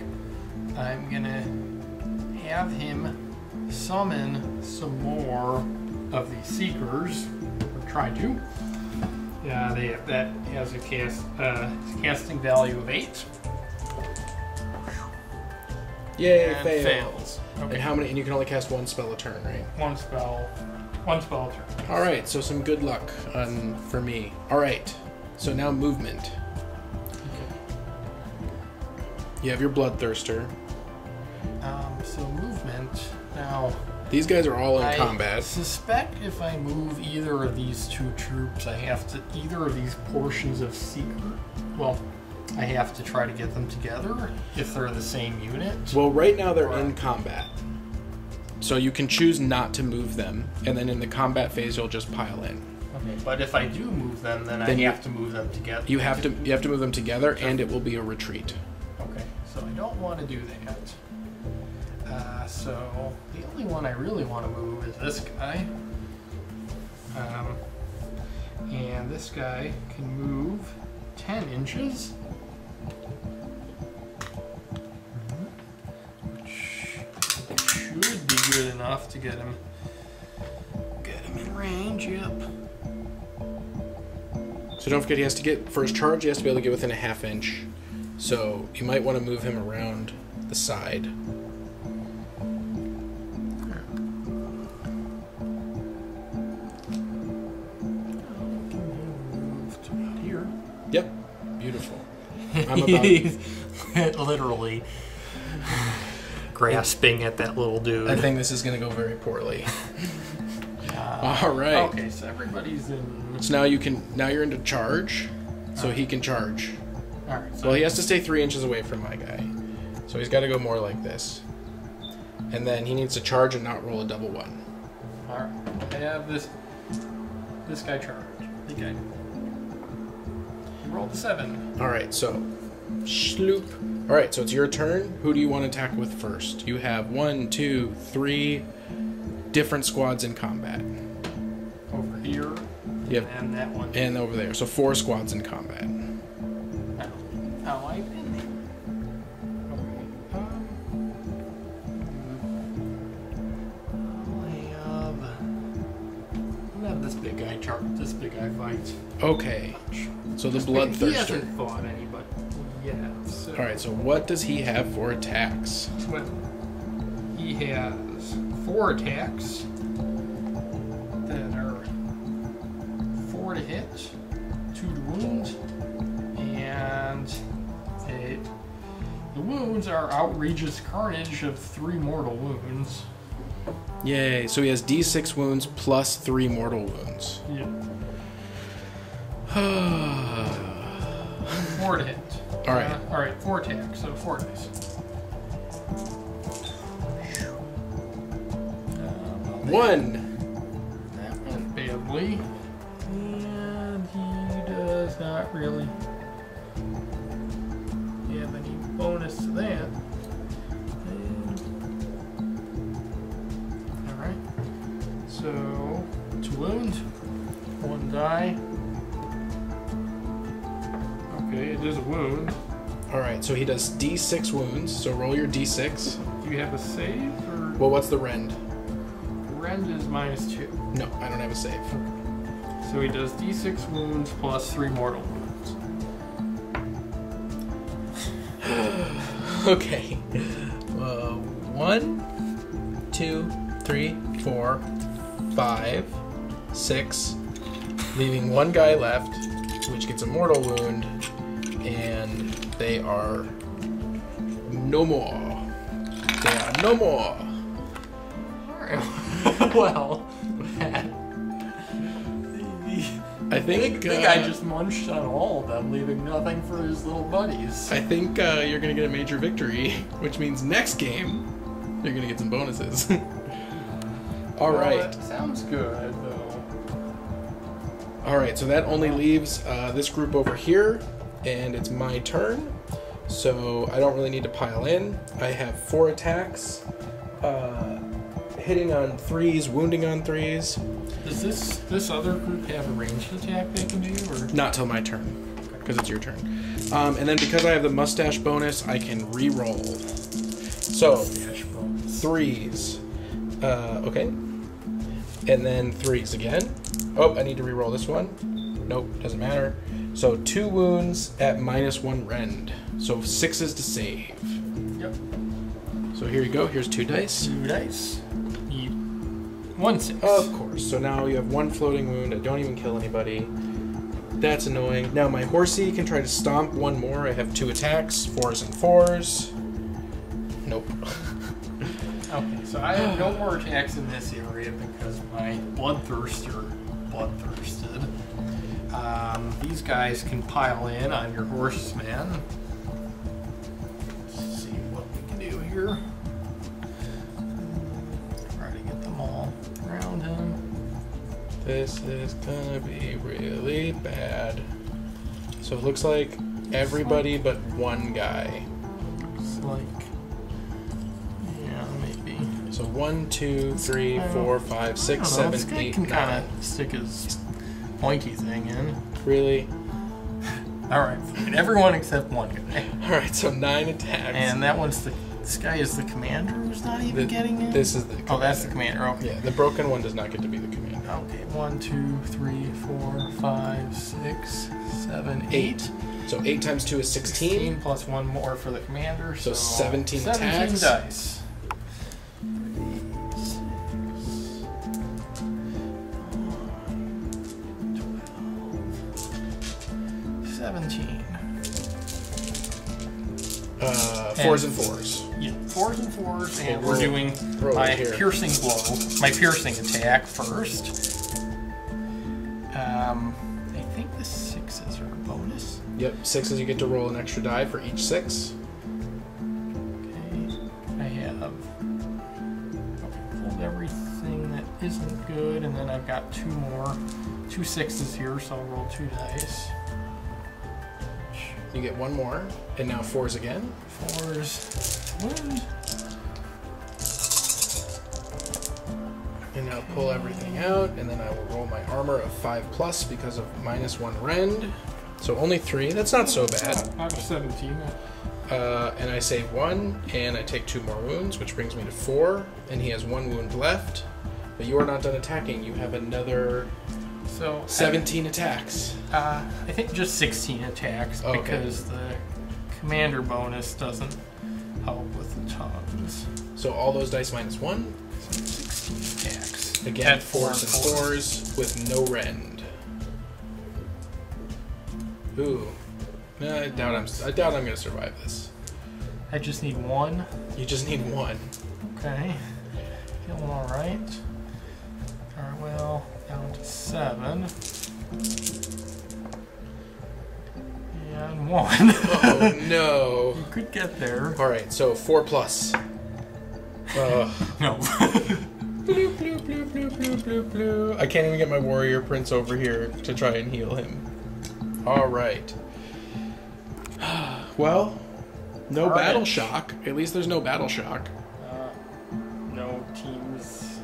I'm gonna have him summon some more of these seekers, or try to. Yeah, that has a casting value of 8. Yay, And fails. Okay. And how many? And you can only cast 1 spell a turn, right? One spell a turn. All right, so some good luck for me. All right, so now movement. Okay. You have your bloodthirster. So movement now. These guys are all in combat. I suspect if I move either of these 2 troops, I have to either of these portions of Seeker. Well, I have to try to get them together if they're the same unit. Well, right now they're in combat. So you can choose not to move them, and then in the combat phase you'll just pile in. Okay, but if I do move them, then I have to move them together. You have to move them together, and it will be a retreat. Okay, so I don't want to do that. So the only one I really want to move is this guy. And this guy can move 10 inches. Which should be good enough to get him in range, yep. So don't forget, he has to get, for his charge, he has to be able to get within a ½ inch. So you might want to move him around the side. Here. Yep. Beautiful. I'm about... literally grasping at that little dude. I think this is going to go very poorly. All right. Okay, so everybody's in. So now you're into charge, so he can charge. All right. So Well, he has to stay 3 inches away from my guy, so he's got to go more like this. And then he needs to charge and not roll a double one. All right. I have this guy charge. The guy. He rolled a 7. All right. So, sloop. All right. So it's your turn. Who do you want to attack with first? You have 1, 2, 3 different squads in combat. Over here. Yep. And that one. And over there. So 4 squads in combat. Oh, I've been there. I'll have this big guy fight. Okay. So the He bloodthirster. hasn't fought anybody yet. So. All right. So what does he have for attacks? Well, he has 4 attacks that are 4 to hit, 2 to wound, and the wounds are outrageous carnage of 3 mortal wounds. Yay. So he has D6 wounds plus 3 mortal wounds. Yeah. 4 to hit. All right. All right, 4 attacks, so 4 dice. One. That went badly. And he does not really have any bonus to that. Alright. So, 2 wounds. 1 die. Okay, it is a wound. All right. So he does D6 wounds. So roll your D6. Do you have a save? Or Well, what's the rend? rend is -2. No, I don't have a save. So he does D6 wounds plus 3 mortal wounds. Okay. 1, 2, 3, 4, 5, 6, leaving 1 guy left, which gets a mortal wound, and they are no more. They are no more. Alright. Well, I think the guy just munched on all of them, leaving nothing for his little buddies. I think you're gonna get a major victory, which means next game you're gonna get some bonuses. All right. That sounds good, though. All right. So that only leaves this group over here, and it's my turn. So I don't really need to pile in. I have 4 attacks, hitting on 3s, wounding on 3s. Does this other group have a ranged attack they can do, or Not till my turn, because it's your turn. And then because I have the mustache bonus, I can re-roll. So, 3s. Okay. And then 3s again. Oh, I need to re-roll this one. Nope, doesn't matter. So 2 wounds at -1 rend. So 6s to save. Yep. So here you go. Here's 2 dice. 2 dice. Need 1 6. Of course. So now you have 1 floating wound. I don't even kill anybody. That's annoying. Now my horsey can try to stomp 1 more. I have 2 attacks, 4s and 4s. Nope. Okay, so I have no more attacks in this area because my bloodthirsted. These guys can pile in on your horseman. Let's see what we can do here. Try to get them all around him. This is gonna be really bad. So it looks like everybody but 1 guy. Looks like, yeah, maybe. So 1, 2, 3, 4, 5, 6, 7, This guy 8, can 9. kind of stick his pointy thing in. Really? Alright, everyone except one guy. Alright, so 9 attacks. And that one's this guy is the commander who's not even getting in? This is the commander. Oh, that's the commander, okay. Yeah, the broken one does not get to be the commander. Okay, 1, 2, 3, 4, 5, 6, 7, 8. So 8 times 2 is 16. Plus 1 more for the commander. So 17 attacks. 17 dice. 17. 4s and 4s. Yeah, 4s and 4s, and we're doing my piercing blow, my piercing attack first. I think the 6s are a bonus. Yep, 6s you get to roll an extra die for each 6. Okay, I have pulled everything that isn't good, and then I've got 2 6s here, so I'll roll 2 dice. You get 1 more, and now 4s again. 4s. Wound. And now pull everything out, and then I will roll my armor of 5+ because of -1 rend. So only 3. That's not so bad. Out of 17. And I save 1, and I take 2 more wounds, which brings me to 4. And he has 1 wound left. But you are not done attacking. You have another 17 attacks. I think just 16 attacks because the commander bonus doesn't help with the tongues. So all those dice -1. So 16 attacks. Again, 4s and 4s with no rend. Ooh. No, I doubt I'm gonna survive this. I just need 1. You just need 1. Okay. Feeling alright. Alright, well, down to 7. And 1. Oh no. You could get there. Alright, so 4+. No. Bloop, bloop, bloop, bloop, bloop, bloop, bloop. I can't even get my warrior prince over here to try and heal him. Alright. Well, no battle shock. At least there's no battle shock. No teams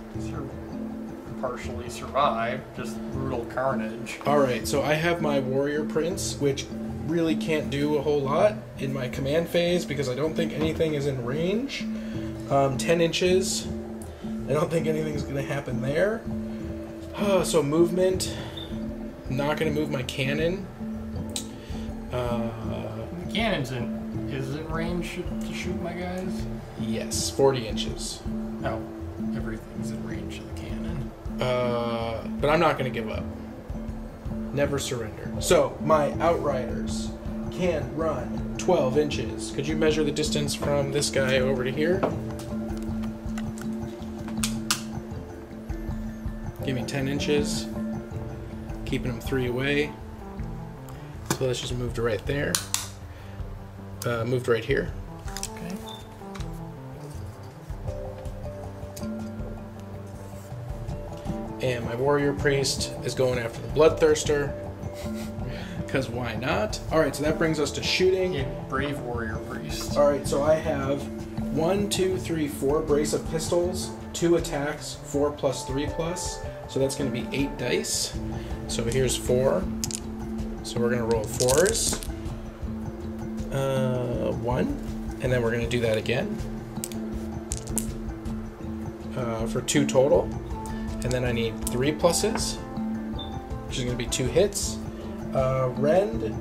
partially survive, just brutal carnage. Alright, so I have my warrior prince, which really can't do a whole lot in my command phase because I don't think anything is in range. 10 inches. I don't think anything's going to happen there. So movement. I'm not going to move my cannon. The cannon's is in range to shoot my guys? Yes, 40 inches. No, everything's in range of the cannon. But I'm not going to give up. Never surrender. So, my outriders can run 12 inches. Could you measure the distance from this guy over to here? Give me 10 inches. Keeping them 3 away. So let's just move to right there. Moved right here. Okay. And my warrior priest is going after the bloodthirster. Because why not? Alright, so that brings us to shooting. Yeah, brave warrior priest. Alright, so I have 1, 2, 3, 4 brace of pistols, 2 attacks, 4 plus 3 plus. So that's going to be 8 dice. So here's 4. So we're going to roll 4s. 1. And then we're going to do that again. For 2 total. And then I need 3 pluses, which is going to be 2 hits. Rend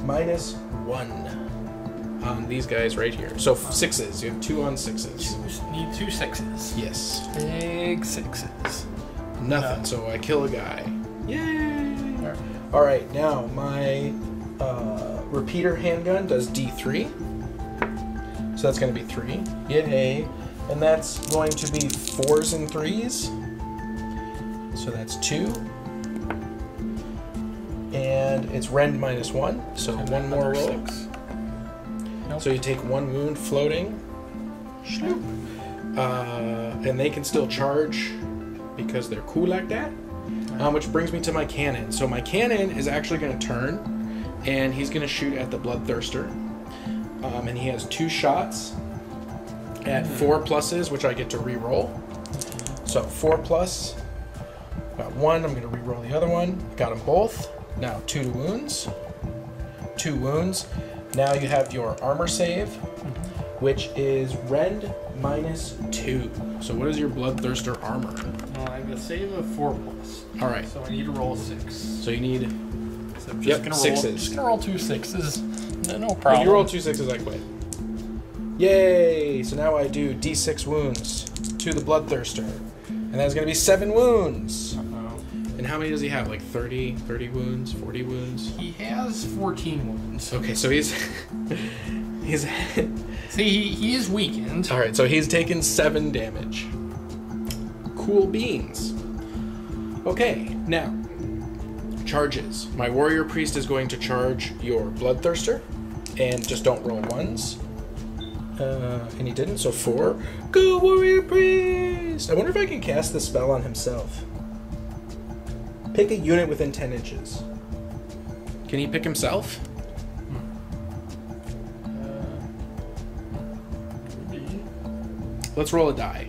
-1 on these guys right here. So 6s. You have 2 on 6s. Need 2 6s. Yes. Big 6s. Nothing. So I kill a guy. Yay! All right. Now my repeater handgun does D3. So that's going to be 3. Yay! And that's going to be 4s and 3s. So that's 2. And it's rend -1, so 1 more roll. 6. Nope. So you take 1 wound floating. Shloop. And they can still charge because they're cool like that. Which brings me to my cannon. So my cannon is actually going to turn, and he's going to shoot at the bloodthirster. And he has 2 shots at 4 pluses, which I get to re-roll. So 4 plus. Got one. I'm going to re-roll the other one. Got them both. Now 2 wounds. 2 wounds. Now you have your armor save, which is rend -2. So what is your Bloodthirster armor? I have a save of 4+. All right. So I need to roll 6. So you need. So I'm Yep, gonna sixes. roll. Just gonna roll 2 6s. No If problem. you roll 2 6s, I quit. Yay! So now I do D6 wounds to the Bloodthirster, and that's going to be 7 wounds. And how many does he have? Like 30 wounds, 40 wounds? He has 14 wounds. Okay, so he's See, he is weakened. all right. So he's taken 7 damage. Cool beans. Okay, now charges. My warrior priest is going to charge your Bloodthirster, and just don't roll ones. And he didn't, so 4. Go warrior priest! I wonder if I can cast the spell on himself. Pick a unit within 10 inches. Can he pick himself? Let's roll a die.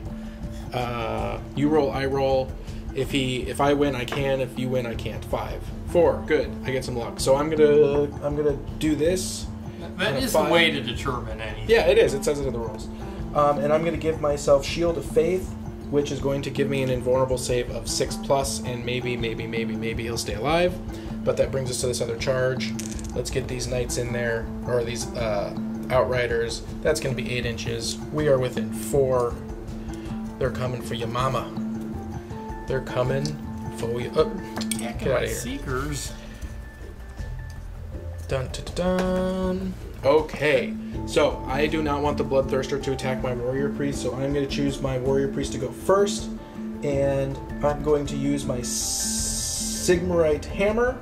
You roll, I roll. If I win, I can. If you win, I can't. 5. 4. Good. I get some luck. So I'm gonna do this. That is the way to determine anything. Yeah, it is. It says it in the rules. And I'm gonna give myself Shield of Faith, which is going to give me an invulnerable save of 6+, and maybe he'll stay alive. But that brings us to this other charge. Let's get these knights in there, or these outriders. That's going to be 8 inches. We are within 4. They're coming for you, mama. They're coming for you. Oh, get out of here. Seekers. Dun, dun, dun, dun. Okay, so I do not want the Bloodthirster to attack my Warrior Priest, so I'm going to choose my Warrior Priest to go first, and I'm going to use my Sigmar Hammer,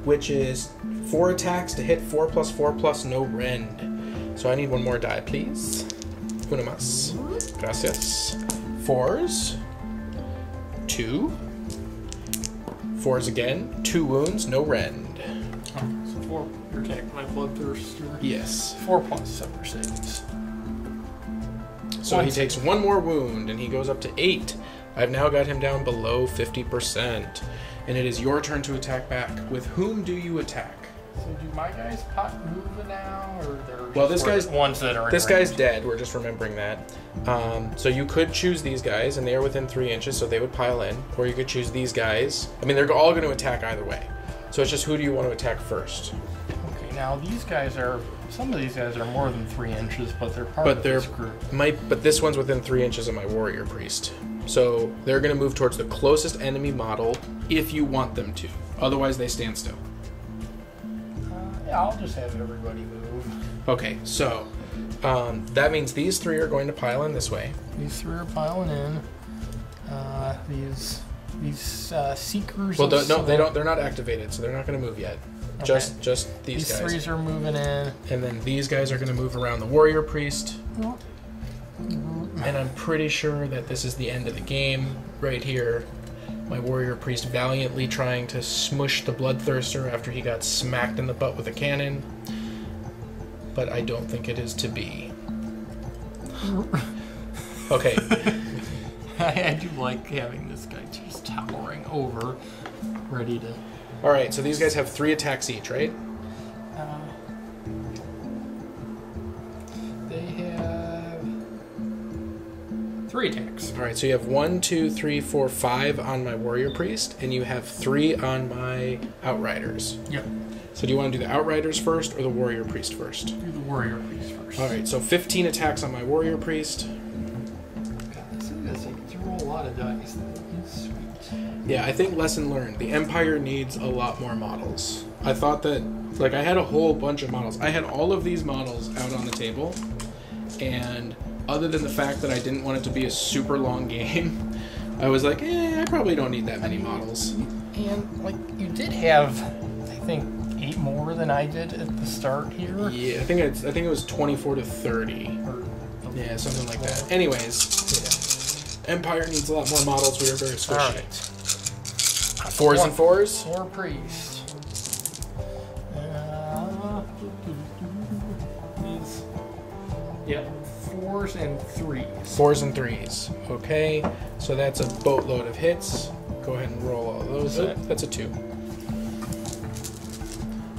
which is 4 attacks to hit, 4+4+, no rend. So I need one more die, please. Una más. Gracias. 4s. 2. 4s again. 2 wounds, no rend. So 4. You're attacking my Bloodthirster. Yes. 4+ separate saves. So he takes 1 more wound, and he goes up to 8. I've now got him down below 50%. And it is your turn to attack back. With whom do you attack? So do my guys pot move now, or they're Well, this guy's ones that are in this range? guy's dead. We're just remembering that. So you could choose these guys, and they are within 3 inches, so they would pile in. Or you could choose these guys. I mean, they're all going to attack either way. So it's just who do you want to attack first? Okay, now these guys are. Some of these guys are more than 3 inches, but they're part of this group. But this one's within 3 inches of my warrior priest. So they're going to move towards the closest enemy model if you want them to. Otherwise, they stand still. Yeah, I'll just have everybody move. Okay, so that means these 3 are going to pile in this way. These 3 are piling in. These seekers. Well, no, they don't. They're not activated, so they're not going to move yet. Okay. Just these guys. These 3s are moving in. And then these guys are going to move around the warrior priest. And I'm pretty sure that this is the end of the game right here. My warrior priest valiantly trying to smush the Bloodthirster after he got smacked in the butt with a cannon. But I don't think it is to be. Okay. I do like having this guy just towering over, ready to... Alright, so these guys have 3 attacks each, right? They have 3 attacks. Alright, so you have 1, 2, 3, 4, 5 on my warrior priest, and you have 3 on my outriders. Yep. So do you want to do the outriders first or the warrior priest first? Do the warrior priest first. Alright, so 15 attacks on my warrior priest. God, you get to roll a lot of dice. It's sweet. Yeah, I think lesson learned. The Empire needs a lot more models. I thought that, like, I had a whole bunch of models. I had all of these models out on the table, and other than the fact that I didn't want it to be a super long game, I was like, I probably don't need that many models. And, like, you did have, I think, 8 more than I did at the start here. Yeah, I think it was 24 to 30. Or, Yeah, something like that. Anyways, Empire needs a lot more models. We are very squishy. All right. 4s and 4s? 4 priest. Yep, 4s and 3s. 4s and 3s. Okay, so that's a boatload of hits. go ahead and roll all those. That's a 2.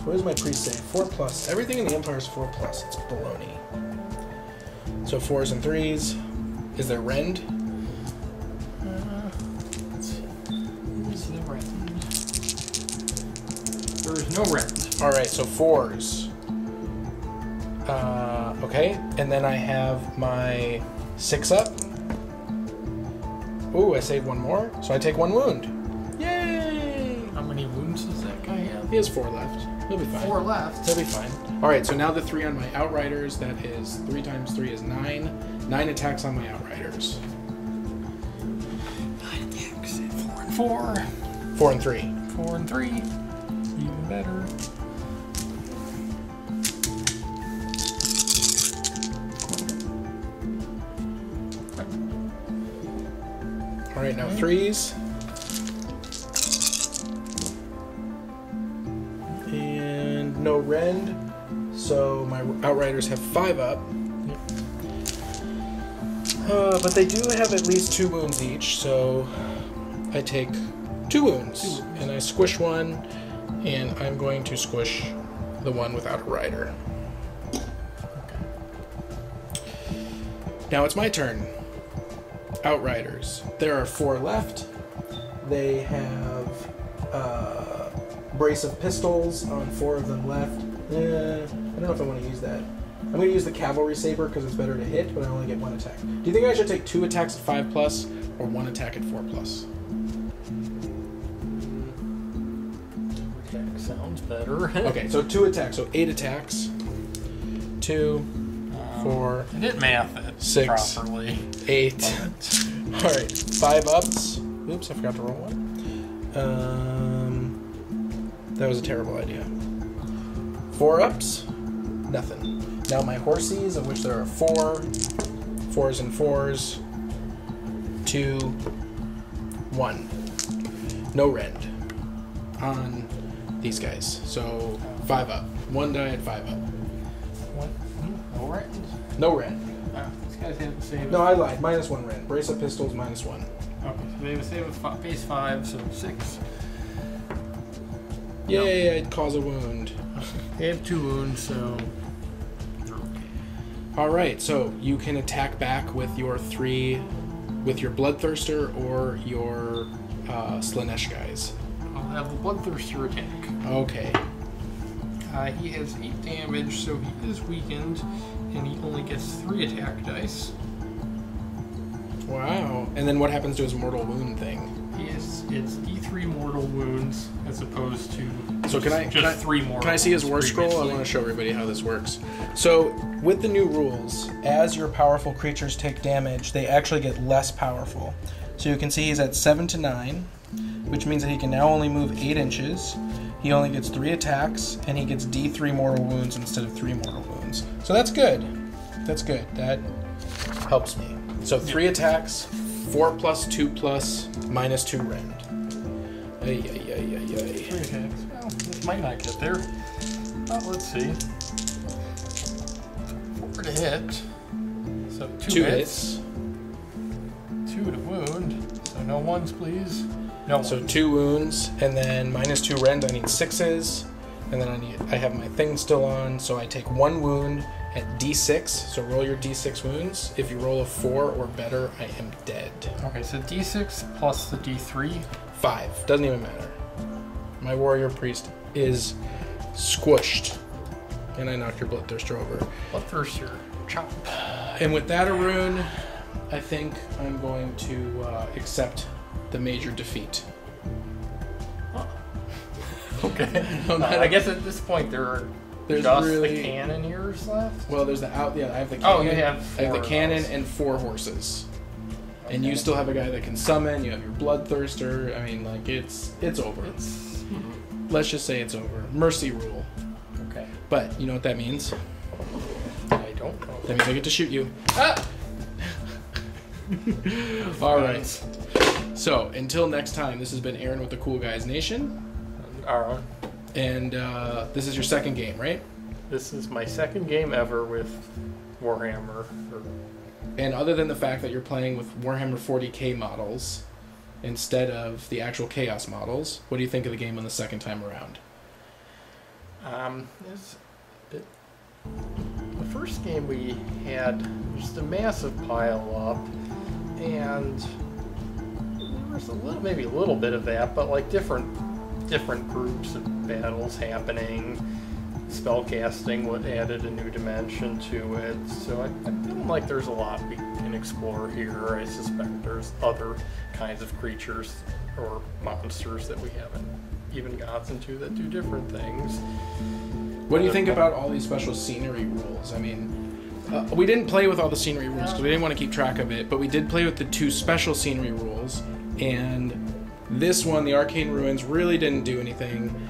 Where's my pre-save? 4+. Everything in the Empire is 4+. It's baloney. So 4s and 3s. Is there rend? Let's see. Is there rend? There is no rend. Alright, so 4s. Okay, and then I have my 6 up. Ooh, I saved 1 more, so I take 1 wound. Yay! How many wounds does that guy have? He has 4 left. He'll be fine. 4 left. He'll be fine. Alright, so now the 3 on my Outriders, that is 3 times 3 is 9. 9 attacks on my Outriders. 9 attacks. 4 and 4. 4 and 3. 4 and 3. Even better. Alright, now 3s. And no rend. So my Outriders have 5 up. But they do have at least 2 wounds each, so I take 2 wounds. And I squish 1, and I'm going to squish the one without a rider. Now it's my turn. Outriders. There are 4 left. They have brace of pistols on 4 of them left. I don't know if I want to use that. I'm going to use the cavalry saber because it's better to hit, but I only get 1 attack. Do you think I should take 2 attacks at 5+ or 1 attack at 4+? Attack sounds better. Okay, so 2 attacks. So 8 attacks. 2, 4. I didn't math it 6, properly. 8. Alright, 5 ups. Oops, I forgot to roll 1. That was a terrible idea. 4 ups. Nothing. Now my horsies, of which there are 4. 4s and 4s. 2. 1. No rend on these guys. So 5 up. 1 die at 5 up. What? No rend? No rend. These guys have to save. No, I lied. -1 rend. Brace of pistols, -1. Okay, so they have a save of base 5, so 6. Yay, I'd cause a wound. They have 2 wounds, so they're okay. Alright, so you can attack back with your 3, with your Bloodthirster or your Slanesh guys. I'll have the Bloodthirster attack. Okay. He has 8 damage, so he is weakened, and he only gets 3 attack dice. Wow. And then what happens to his mortal wound thing? It's D3 mortal wounds as opposed to So can I 3 mortal. Can I see his war scroll? I want to show everybody how this works. So with the new rules, as your powerful creatures take damage, they actually get less powerful. So you can see he's at 7 to 9, which means that he can now only move 8 inches. He only gets 3 attacks, and he gets D3 mortal wounds instead of 3 mortal wounds. So that's good. That's good. That helps me. So 3 attacks, 4+, 2+, -2 rend. Ay, ay, ay, ay, ay. 3 attacks. Well, this might not get there. Well, let's see. 4 to hit. So 2 hits. 2 to wound. So no 1s, please. No. So 2 wounds, and then -2 rend. I need 6s, and then I have my thing still on, so I take 1 wound at D6. So roll your D6 wounds. If you roll a 4 or better, I am dead. Okay, so D6 plus the D3. 5 doesn't even matter. My warrior priest is squished, and I knocked your Bloodthirster over. Bloodthirster, chop. And with that, Arun, I think I'm going to accept the major defeat. Okay. I guess at this point there's just really the cannoneers left. Well, there's the I have the cannon. Oh, you have I have the 4 cannon of those. and 4 horses. And Okay. you still have a guy that can summon. You have your Bloodthirster. I mean, like it's over. Let's just say it's over. Mercy rule. Okay. But you know what that means? I don't know. That means I get to shoot you. Ah! All right. So until next time, this has been Aaron with the Cool Guys Nation, Alright. and this is your second game, right? This is my second game ever with Warhammer. And other than the fact that you're playing with Warhammer 40k models, instead of the actual Chaos models. What do you think of the game on the second time around? The first game we had just a massive pile up, and there was maybe a little bit of that, but like different groups of battles happening. Spellcasting what added a new dimension to it, so I feel like there's a lot we can explore here. I suspect there's other kinds of creatures or monsters that we haven't even gotten to that do different things. What do you think about all these special scenery rules? I mean, we didn't play with all the scenery rules because we didn't want to keep track of it, but we did play with the 2 special scenery rules, and this one, the Arcane Ruins, really didn't do anything.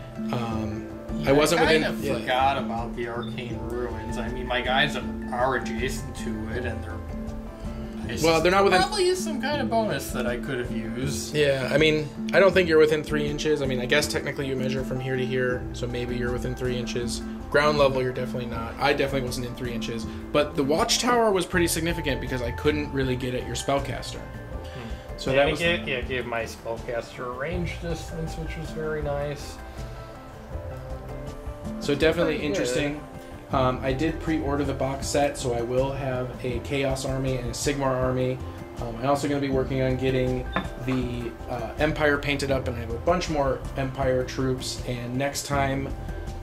I wasn't kind of forgot about the Arcane Ruins. I mean, my guys are adjacent to it, and they're not within. Probably use some kind of bonus that I could have used. Yeah, I mean, I don't think you're within 3 inches. I mean, I guess technically you measure from here to here, so maybe you're within 3 inches. Ground level, you're definitely not. I definitely wasn't in 3 inches. But the watchtower was pretty significant because I couldn't really get at your spellcaster. So yeah, it gave my spellcaster a range distance, which was very nice. So definitely interesting. I did pre-order the box set, so I will have a Chaos army and a Sigmar army. I'm also going to be working on getting the Empire painted up, and I have a bunch more Empire troops. And next time,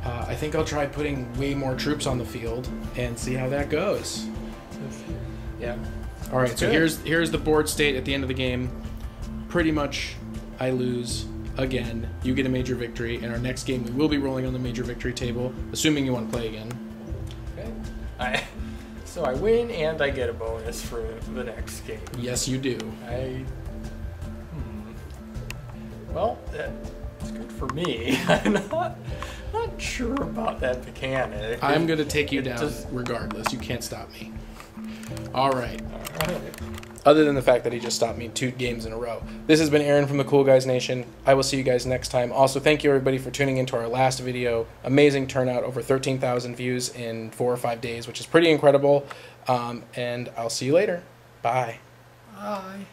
I think I'll try putting way more troops on the field and see how that goes. Yeah. All right, so here's the board state at the end of the game. Pretty much, I lose. Again, you get a major victory. In our next game, we will be rolling on the major victory table, assuming you want to play again. Okay. So I win, and I get a bonus for the next game. Yes, you do. Well, that's good for me. I'm not sure about that mechanic. I'm going to take you down regardless. You can't stop me. All right. Other than the fact that he just stopped me 2 games in a row. This has been Aaron from the Cool Guys Nation. I will see you guys next time. Also, thank you everybody for tuning into our last video. Amazing turnout, over 13,000 views in 4 or 5 days, which is pretty incredible. And I'll see you later. Bye. Bye.